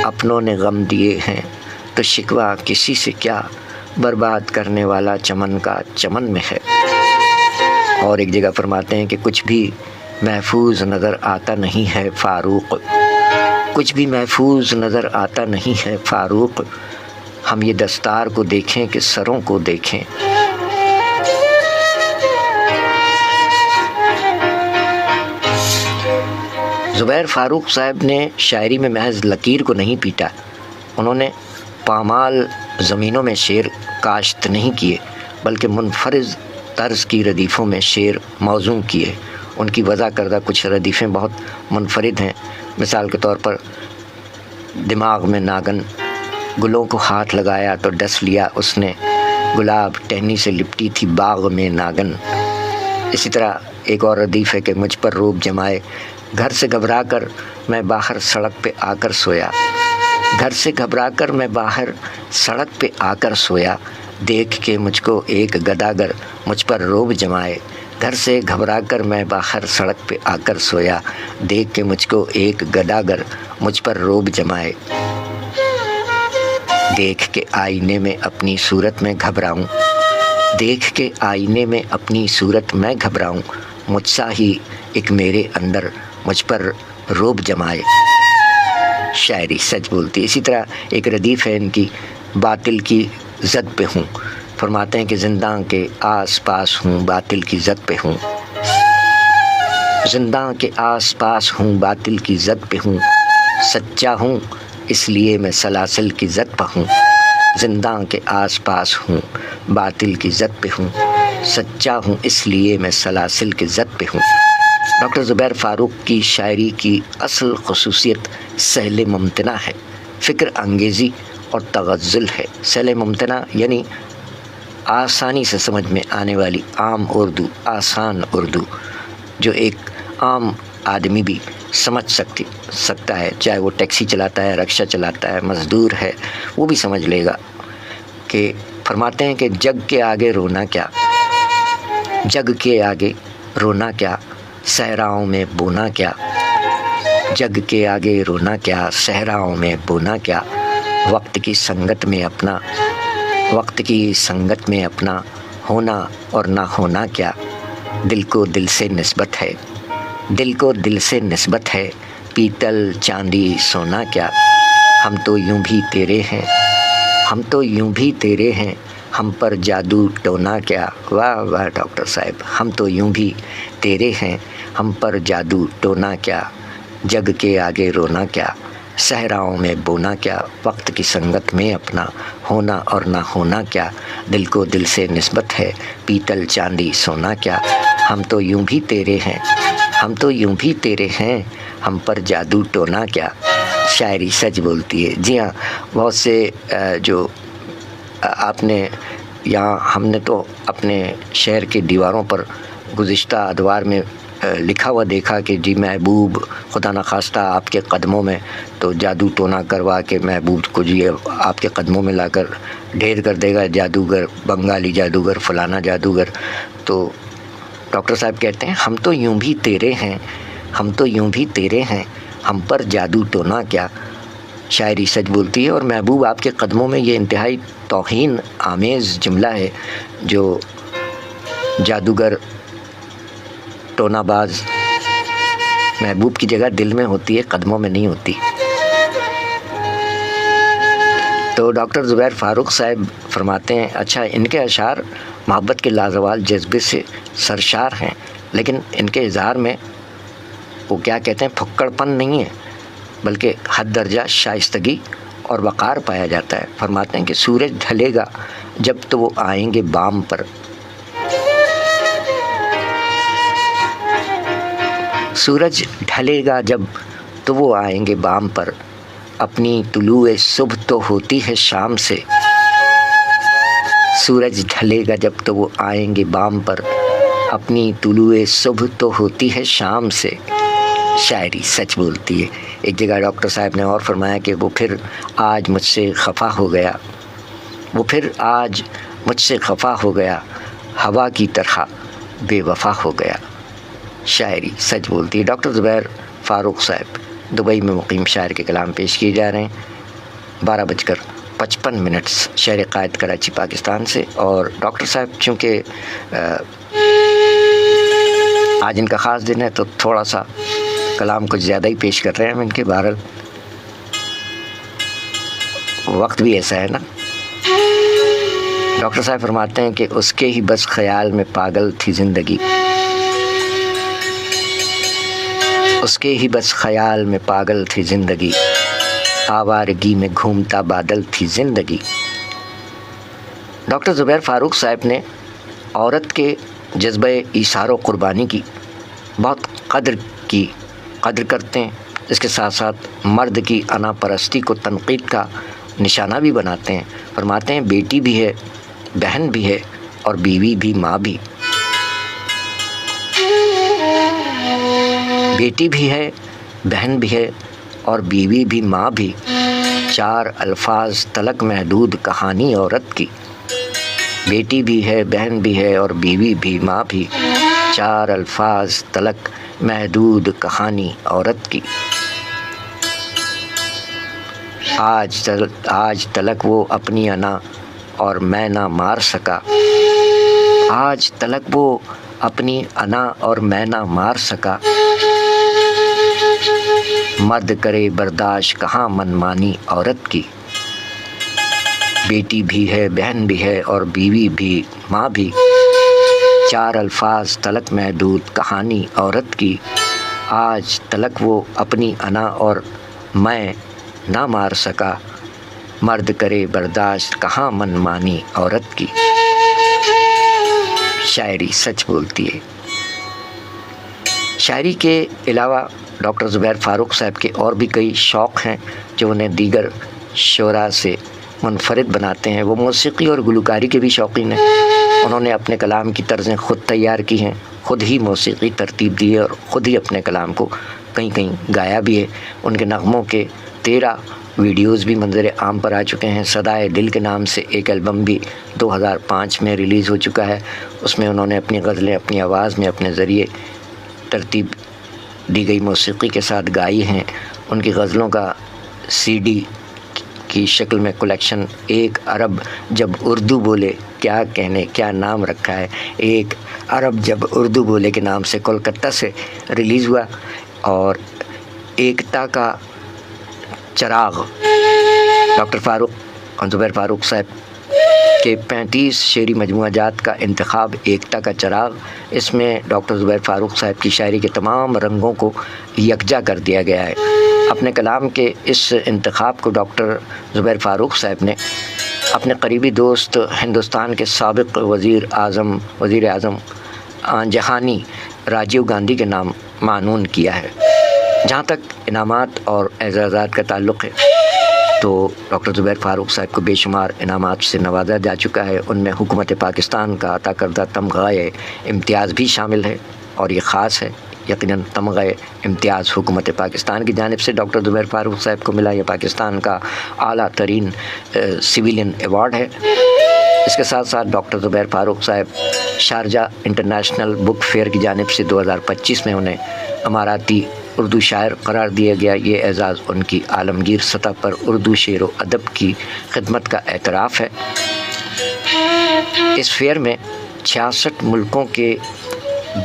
اپنوں نے غم دیے ہیں تو شکوہ کسی سے کیا، برباد کرنے والا چمن کا چمن میں ہے۔ اور ایک جگہ فرماتے ہیں کہ کچھ بھی محفوظ نظر آتا نہیں ہے فاروق، کچھ بھی محفوظ نظر آتا نہیں ہے فاروق، ہم یہ دستار کو دیکھیں کہ سروں کو دیکھیں۔ زبیر فاروق صاحب نے شاعری میں محض لکیر کو نہیں پیٹا، انہوں نے پامال زمینوں میں شعر کاشت نہیں کیے، بلکہ منفرد طرز کی ردیفوں میں شعر موزوں کیے۔ ان کی وضع کردہ کچھ ردیفیں بہت منفرد ہیں۔ مثال کے طور پر دماغ میں ناگن، گلوں کو ہاتھ لگایا تو ڈس لیا اس نے، گلاب ٹہنی سے لپٹی تھی باغ میں ناگن۔ اسی طرح ایک اور ردیف ہے کہ مجھ پر روب جمائے، گھر سے گھبرا کر میں باہر سڑک پہ آ کر سویا، گھر سے گھبرا کر میں باہر سڑک پہ آ کر سویا، دیکھ کے مجھ کو ایک گداگر مجھ پر روب جمائے، گھر سے گھبرا کر میں باہر سڑک پہ آ کر سویا، دیکھ کے مجھ کو ایک گداگر مجھ پر روب جمائے، دیکھ کے آئینے میں اپنی صورت میں گھبراؤں، دیکھ کے آئینے میں اپنی صورت میں گھبراؤں، مجھ سا ہی ایک میرے اندر مجھ پر روب جمائے۔ شاعری سچ بولتی۔ اسی طرح ایک ردیف ہے ان کی، باطل کی زد پہ ہوں، فرماتے ہیں کہ زنداں کے آس پاس ہوں باطل کی زد پہ ہوں، زنداں کے آس پاس ہوں باطل کی زد پہ ہوں، سچا ہوں اس لیے میں سلاسل کی زد پہ ہوں، زنداں کے آس پاس ہوں باطل کی زد پہ ہوں، سچا ہوں اس لیے میں سلاسل کی زد پہ ہوں۔ ڈاکٹر زبیر فاروق کی شاعری کی اصل خصوصیت سہل ممتنع ہے، فکر انگیزی اور تغزل ہے. سہل ممتنع یعنی آسانی سے سمجھ میں آنے والی عام اردو، آسان اردو جو ایک عام آدمی بھی سمجھ سکتا ہے، چاہے وہ ٹیکسی چلاتا ہے، رکشہ چلاتا ہے، مزدور ہے، وہ بھی سمجھ لے گا. کہ فرماتے ہیں کہ جگ کے آگے رونا کیا، جگ کے آگے رونا کیا، صحراؤں میں بونا کیا، جگ کے آگے رونا کیا، صحراؤں میں بونا کیا، وقت کی سنگت میں اپنا، وقت کی سنگت میں اپنا ہونا اور نہ ہونا کیا، دل کو دل سے نسبت ہے، دل کو دل سے نسبت ہے، پیتل چاندی سونا کیا، ہم تو یوں بھی تیرے ہیں، ہم تو یوں بھی تیرے ہیں، ہم پر جادو ٹونا کیا. واہ واہ ڈاکٹر صاحب، ہم تو یوں بھی تیرے ہیں، ہم پر جادو ٹونا کیا، جگ کے آگے رونا کیا، صحراؤں میں بونا کیا، وقت کی سنگت میں اپنا ہونا اور نہ ہونا کیا، دل کو دل سے نسبت ہے، پیتل چاندی سونا کیا، ہم تو یوں بھی تیرے ہیں، ہم تو یوں بھی تیرے ہیں، ہم پر جادو ٹونا کیا. شاعری سچ بولتی ہے. جی ہاں، بہت سے جو آپ نے یہاں، ہم نے تو اپنے شہر کی دیواروں پر گزشتہ ادوار میں لکھا ہوا دیکھا کہ جی محبوب خدا نخواستہ آپ کے قدموں میں، تو جادو ٹونا کروا کے محبوب کو جی آپ کے قدموں میں لا کر ڈھیر کر دے گا جادوگر، بنگالی جادوگر، فلانا جادوگر. تو ڈاکٹر صاحب کہتے ہیں ہم تو یوں بھی تیرے ہیں، ہم تو یوں بھی تیرے ہیں، ہم پر جادو ٹونا کیا. شاعری سچ بولتی ہے. اور محبوب آپ کے قدموں میں، یہ انتہائی توہین آمیز جملہ ہے جو جادوگر، ٹونا باز محبوب کی جگہ دل میں ہوتی ہے، قدموں میں نہیں ہوتی. تو ڈاکٹر زبیر فاروق صاحب فرماتے ہیں اچھا، ان کے اشعار محبت کے لازوال جذبے سے سرشار ہیں، لیکن ان کے اظہار میں وہ کیا کہتے ہیں، پھکڑ پن نہیں ہے، بلکہ حد درجہ شائستگی اور وقار پایا جاتا ہے. فرماتے ہیں کہ سورج ڈھلے گا جب تو وہ آئیں گے بام پر، سورج ڈھلے گا جب تو وہ آئیں گے بام پر، اپنی طلوع صبح تو ہوتی ہے شام سے، سورج ڈھلے گا جب تو وہ آئیں گے بام پر، اپنی طلوع صبح تو ہوتی ہے شام سے. شاعری سچ بولتی ہے. ایک جگہ ڈاکٹر صاحب نے اور فرمایا کہ وہ پھر آج مجھ سے خفا ہو گیا، وہ پھر آج مجھ سے خفا ہو گیا، ہوا کی طرح بے وفا ہو گیا. شاعری سچ بولتی ہے. ڈاکٹر زبیر فاروق صاحب دبئی میں مقیم شاعر کے کلام پیش کیے جا رہے ہیں 12:55 شہر قائد کراچی پاکستان سے. اور ڈاکٹر صاحب چونکہ آج ان کا خاص دن ہے تو تھوڑا سا کلام کچھ زیادہ ہی پیش کر رہے ہیں ہم ان کے. بہرحال وقت بھی ایسا ہے نا. ڈاکٹر صاحب فرماتے ہیں کہ اس کے ہی بس خیال میں پاگل تھی زندگی، اس کے ہی بس خیال میں پاگل تھی زندگی، آوارگی میں گھومتا بادل تھی زندگی. ڈاکٹر زبیر فاروق صاحب نے عورت کے جذبہ ایثار و قربانی کی بہت قدر کرتے ہیں. اس کے ساتھ ساتھ مرد کی انا پرستی کو تنقید کا نشانہ بھی بناتے ہیں. فرماتے ہیں بیٹی بھی ہے، بہن بھی ہے اور بیوی بھی ماں بھی. بیٹی بھی ہے، بہن بھی ہے اور بیوی بھی ماں بھی، 4 الفاظ تلک محدود کہانی عورت کی. بیٹی بھی ہے، بہن بھی ہے اور بیوی بھی ماں بھی، 4 الفاظ تلک محدود کہانی عورت کی. آج تلک وہ اپنی انا اور میں نہ مار سکا، آج تلک وہ اپنی انا اور میں نہ مار سکا، مرد کرے برداشت کہاں منمانی عورت کی. بیٹی بھی ہے، بہن بھی ہے اور بیوی بھی ماں بھی، 4 الفاظ تلک محدود کہانی عورت کی. آج تلک وہ اپنی انا اور میں نہ مار سکا، مرد کرے برداشت کہاں منمانی عورت کی. شاعری سچ بولتی ہے. شاعری کے علاوہ ڈاکٹر زبیر فاروق صاحب کے اور بھی کئی شوق ہیں جو انہیں دیگر شعراء سے منفرد بناتے ہیں۔ وہ موسیقی اور گلوکاری کے بھی شوقین ہیں۔ انہوں نے اپنے کلام کی طرزیں خود تیار کی ہیں، خود ہی موسیقی ترتیب دی ہے اور خود ہی اپنے کلام کو کہیں کہیں گایا بھی ہے۔ ان کے نغموں کے 13 ویڈیوز بھی منظر عام پر آ چکے ہیں۔ صدائے دل کے نام سے ایک البم بھی 2005 میں ریلیز ہو چکا ہے۔ اس میں انہوں نے اپنی غزلیں اپنی آواز میں اپنے ذریعے ترتیب دی گئی موسیقی کے ساتھ گائی ہیں۔ ان کی غزلوں کا CD کی شکل میں کلیکشن ایک عرب جب اردو بولے کیا کہنے کیا نام رکھا ہے، ایک عرب جب اردو بولے کے نام سے کولکتہ سے ریلیز ہوا، اور ایکتا کا چراغ ڈاکٹر فاروق اور زبیر فاروق صاحب کے 35 شعری مجموعہ جات کا انتخاب ایکتا کا چراغ، اس میں ڈاکٹر زبیر فاروق صاحب کی شاعری کے تمام رنگوں کو یکجا کر دیا گیا ہے۔ اپنے کلام کے اس انتخاب کو ڈاکٹر زبیر فاروق صاحب نے اپنے قریبی دوست ہندوستان کے سابق وزیر اعظم جہانی راجیو گاندھی کے نام معنون کیا ہے۔ جہاں تک انعامات اور اعزازات کا تعلق ہے تو ڈاکٹر زبیر فاروق صاحب کو بے شمار انعامات سے نوازا جا چکا ہے۔ ان میں حکومت پاکستان کا عطا کردہ تمغہ امتیاز بھی شامل ہے، اور یہ خاص ہے یقیناً تمغہ امتیاز حکومت پاکستان کی جانب سے ڈاکٹر زبیر فاروق صاحب کو ملا۔ یہ پاکستان کا اعلیٰ ترین سویلین ایوارڈ ہے۔ اس کے ساتھ ساتھ ڈاکٹر زبیر فاروق صاحب شارجہ انٹرنیشنل بک فیئر کی جانب سے 2025 میں انہیں اماراتی اردو شاعر قرار دیا گیا۔ یہ اعزاز ان کی عالمگیر سطح پر اردو شعر و ادب کی خدمت کا اعتراف ہے۔ اس فیئر میں 66 ملکوں کے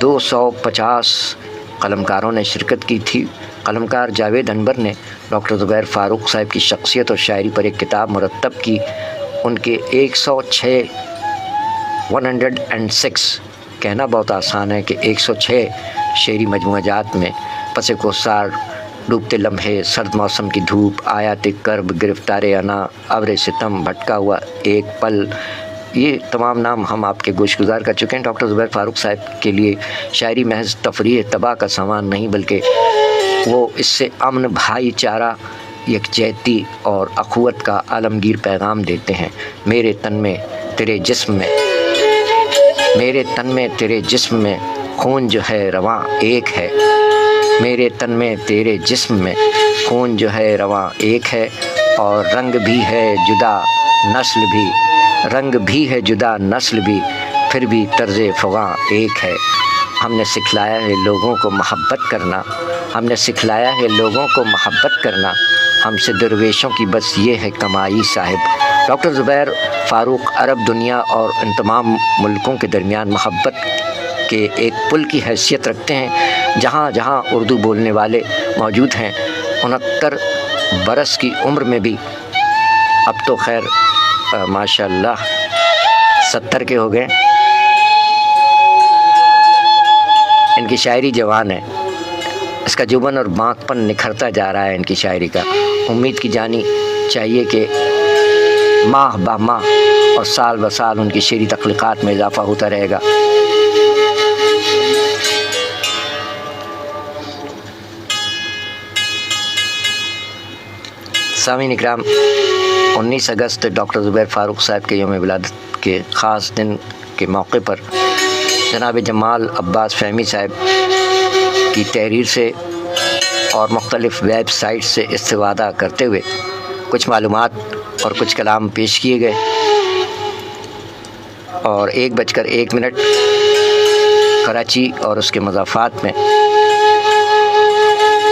250 قلمکاروں نے شرکت کی تھی۔ قلمکار جاوید انور نے ڈاکٹر زبیر فاروق صاحب کی شخصیت اور شاعری پر ایک کتاب مرتب کی۔ ان کے 106 کہنا بہت آسان ہے کہ 106 شعری مجموعہ جات میں پس کوثر، ڈوبتے لمحے، سرد موسم کی دھوپ، آیات کرب، گرفتار انا، ابر ستم، بھٹکا ہوا ایک پل، یہ تمام نام ہم آپ کے گوش گزار کر چکے ہیں۔ ڈاکٹر زبیر فاروق صاحب کے لیے شاعری محض تفریح تباہ کا سامان نہیں، بلکہ وہ اس سے امن، بھائی چارہ، یکجہتی اور اخوت کا عالمگیر پیغام دیتے ہیں۔ میرے تن میں تیرے جسم میں خون جو ہے رواں ایک ہے، میرے تن میں تیرے جسم میں خون جو ہے رواں ایک ہے، اور رنگ بھی ہے جدا نسل بھی پھر بھی طرز فغاں ایک ہے۔ ہم نے سکھلایا ہے لوگوں کو محبت کرنا، ہم سے درویشوں کی بس یہ ہے کمائی صاحب۔ ڈاکٹر زبیر فاروق عرب دنیا اور ان تمام ملکوں کے درمیان محبت کے ایک پل کی حیثیت رکھتے ہیں۔ جہاں جہاں اردو بولنے والے موجود ہیں، 69 برس کی عمر میں بھی، اب تو خیر ماشاء اللہ 70 کے ہو گئے، ان کی شاعری جوان ہے، اس کا جوبن اور بانک پن نکھرتا جا رہا ہے ان کی شاعری کا۔ امید کی جانی چاہیے کہ ماہ بہ ماہ اور سال بہ سال ان کی شعری تخلیقات میں اضافہ ہوتا رہے گا۔ سامعین اکرام، 19 اگست ڈاکٹر زبیر فاروق صاحب کے یوم ولادت کے خاص دن کے موقع پر جناب جمال عباس فہمی صاحب کی تحریر سے اور مختلف ویب سائٹ سے استفادہ کرتے ہوئے کچھ معلومات اور کچھ کلام پیش کیے گئے، اور 1:01 کراچی اور اس کے مضافات میں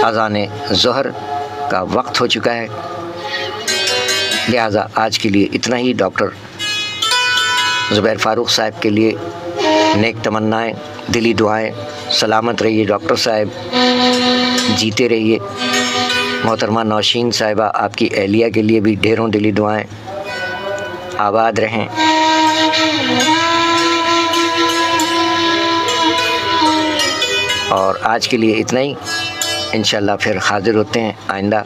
اذان ظہر کا وقت ہو چکا ہے، لہٰذا آج کے لیے اتنا ہی۔ ڈاکٹر زبیر فاروق صاحب کے لیے نیک تمنائیں، دلی دعائیں، سلامت رہیے ڈاکٹر صاحب، جیتے رہیے۔ محترمہ نوشین صاحبہ، آپ کی اہلیہ کے لیے بھی ڈھیروں دلی دعائیں، آباد رہیں۔ اور آج کے لیے اتنا ہی، انشاءاللہ پھر حاضر ہوتے ہیں آئندہ۔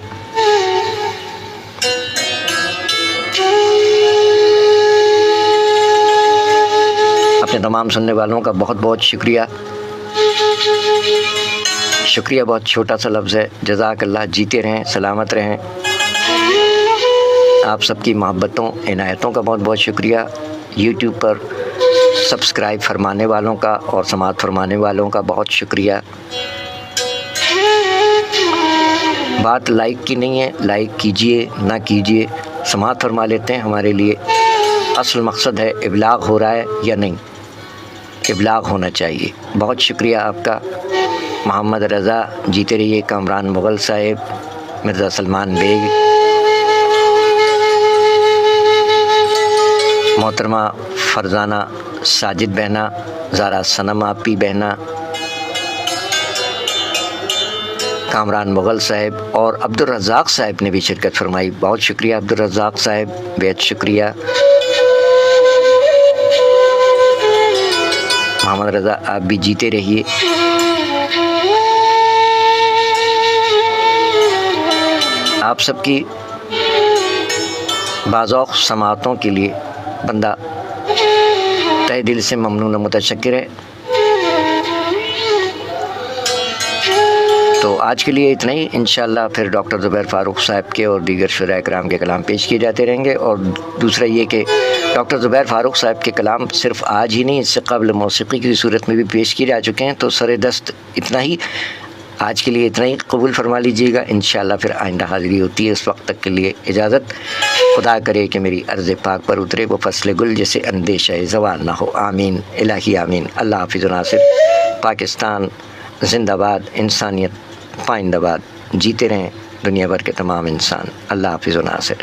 اپنے تمام سننے والوں کا بہت بہت شکریہ، بہت چھوٹا سا لفظ ہے، جزاک اللہ، جیتے رہیں، سلامت رہیں۔ آپ سب کی محبتوں عنایتوں کا بہت بہت شکریہ. یوٹیوب پر سبسکرائب فرمانے والوں کا اور سماعت فرمانے والوں کا بہت شکریہ. بات لائک کی نہیں ہے، لائک کیجئے نہ کیجئے، سماعت فرما لیتے ہیں. ہمارے لیے اصل مقصد ہے ابلاغ ہو رہا ہے یا نہیں، ابلاغ ہونا چاہیے. بہت شکریہ آپ کا. محمد رضا جیتے رہیے، کامران مغل صاحب، مرزا سلمان بیگ، محترمہ فرزانہ ساجد بہنا، زارا صنم آپی بہنا، کامران مغل صاحب اور عبدالرزاق صاحب نے بھی شرکت فرمائی. بہت شکریہ عبدالرزاق صاحب، بہت شکریہ. محمد رضا آپ بھی جیتے رہیے. آپ سب کی بازوق سماعتوں کے لیے بندہ تہ دل سے ممنون و متشکر ہے. تو آج کے لیے اتنا ہی. انشاءاللہ پھر ڈاکٹر زبیر فاروق صاحب کے اور دیگر شعراء کرام کے کلام پیش کیے جاتے رہیں گے. اور دوسرا یہ کہ ڈاکٹر زبیر فاروق صاحب کے کلام صرف آج ہی نہیں، اس سے قبل موسیقی کی صورت میں بھی پیش کیے جا چکے ہیں. تو سر دست اتنا ہی، آج کے لیے اتنا ہی قبول فرما لیجیے گا. انشاءاللہ پھر آئندہ حاضری ہوتی ہے. اس وقت تک کے لیے اجازت. خدا کرے کہ میری عرض پاک پر اترے وہ فصل گل جسے اندیشہ زوال نہ ہو. آمین الہی آمین. اللہ حافظ و ناصر. پاکستان زندہ باد، انسانیت پائندہ باد. جیتے رہیں دنیا بھر کے تمام انسان. اللہ حافظ و ناصر.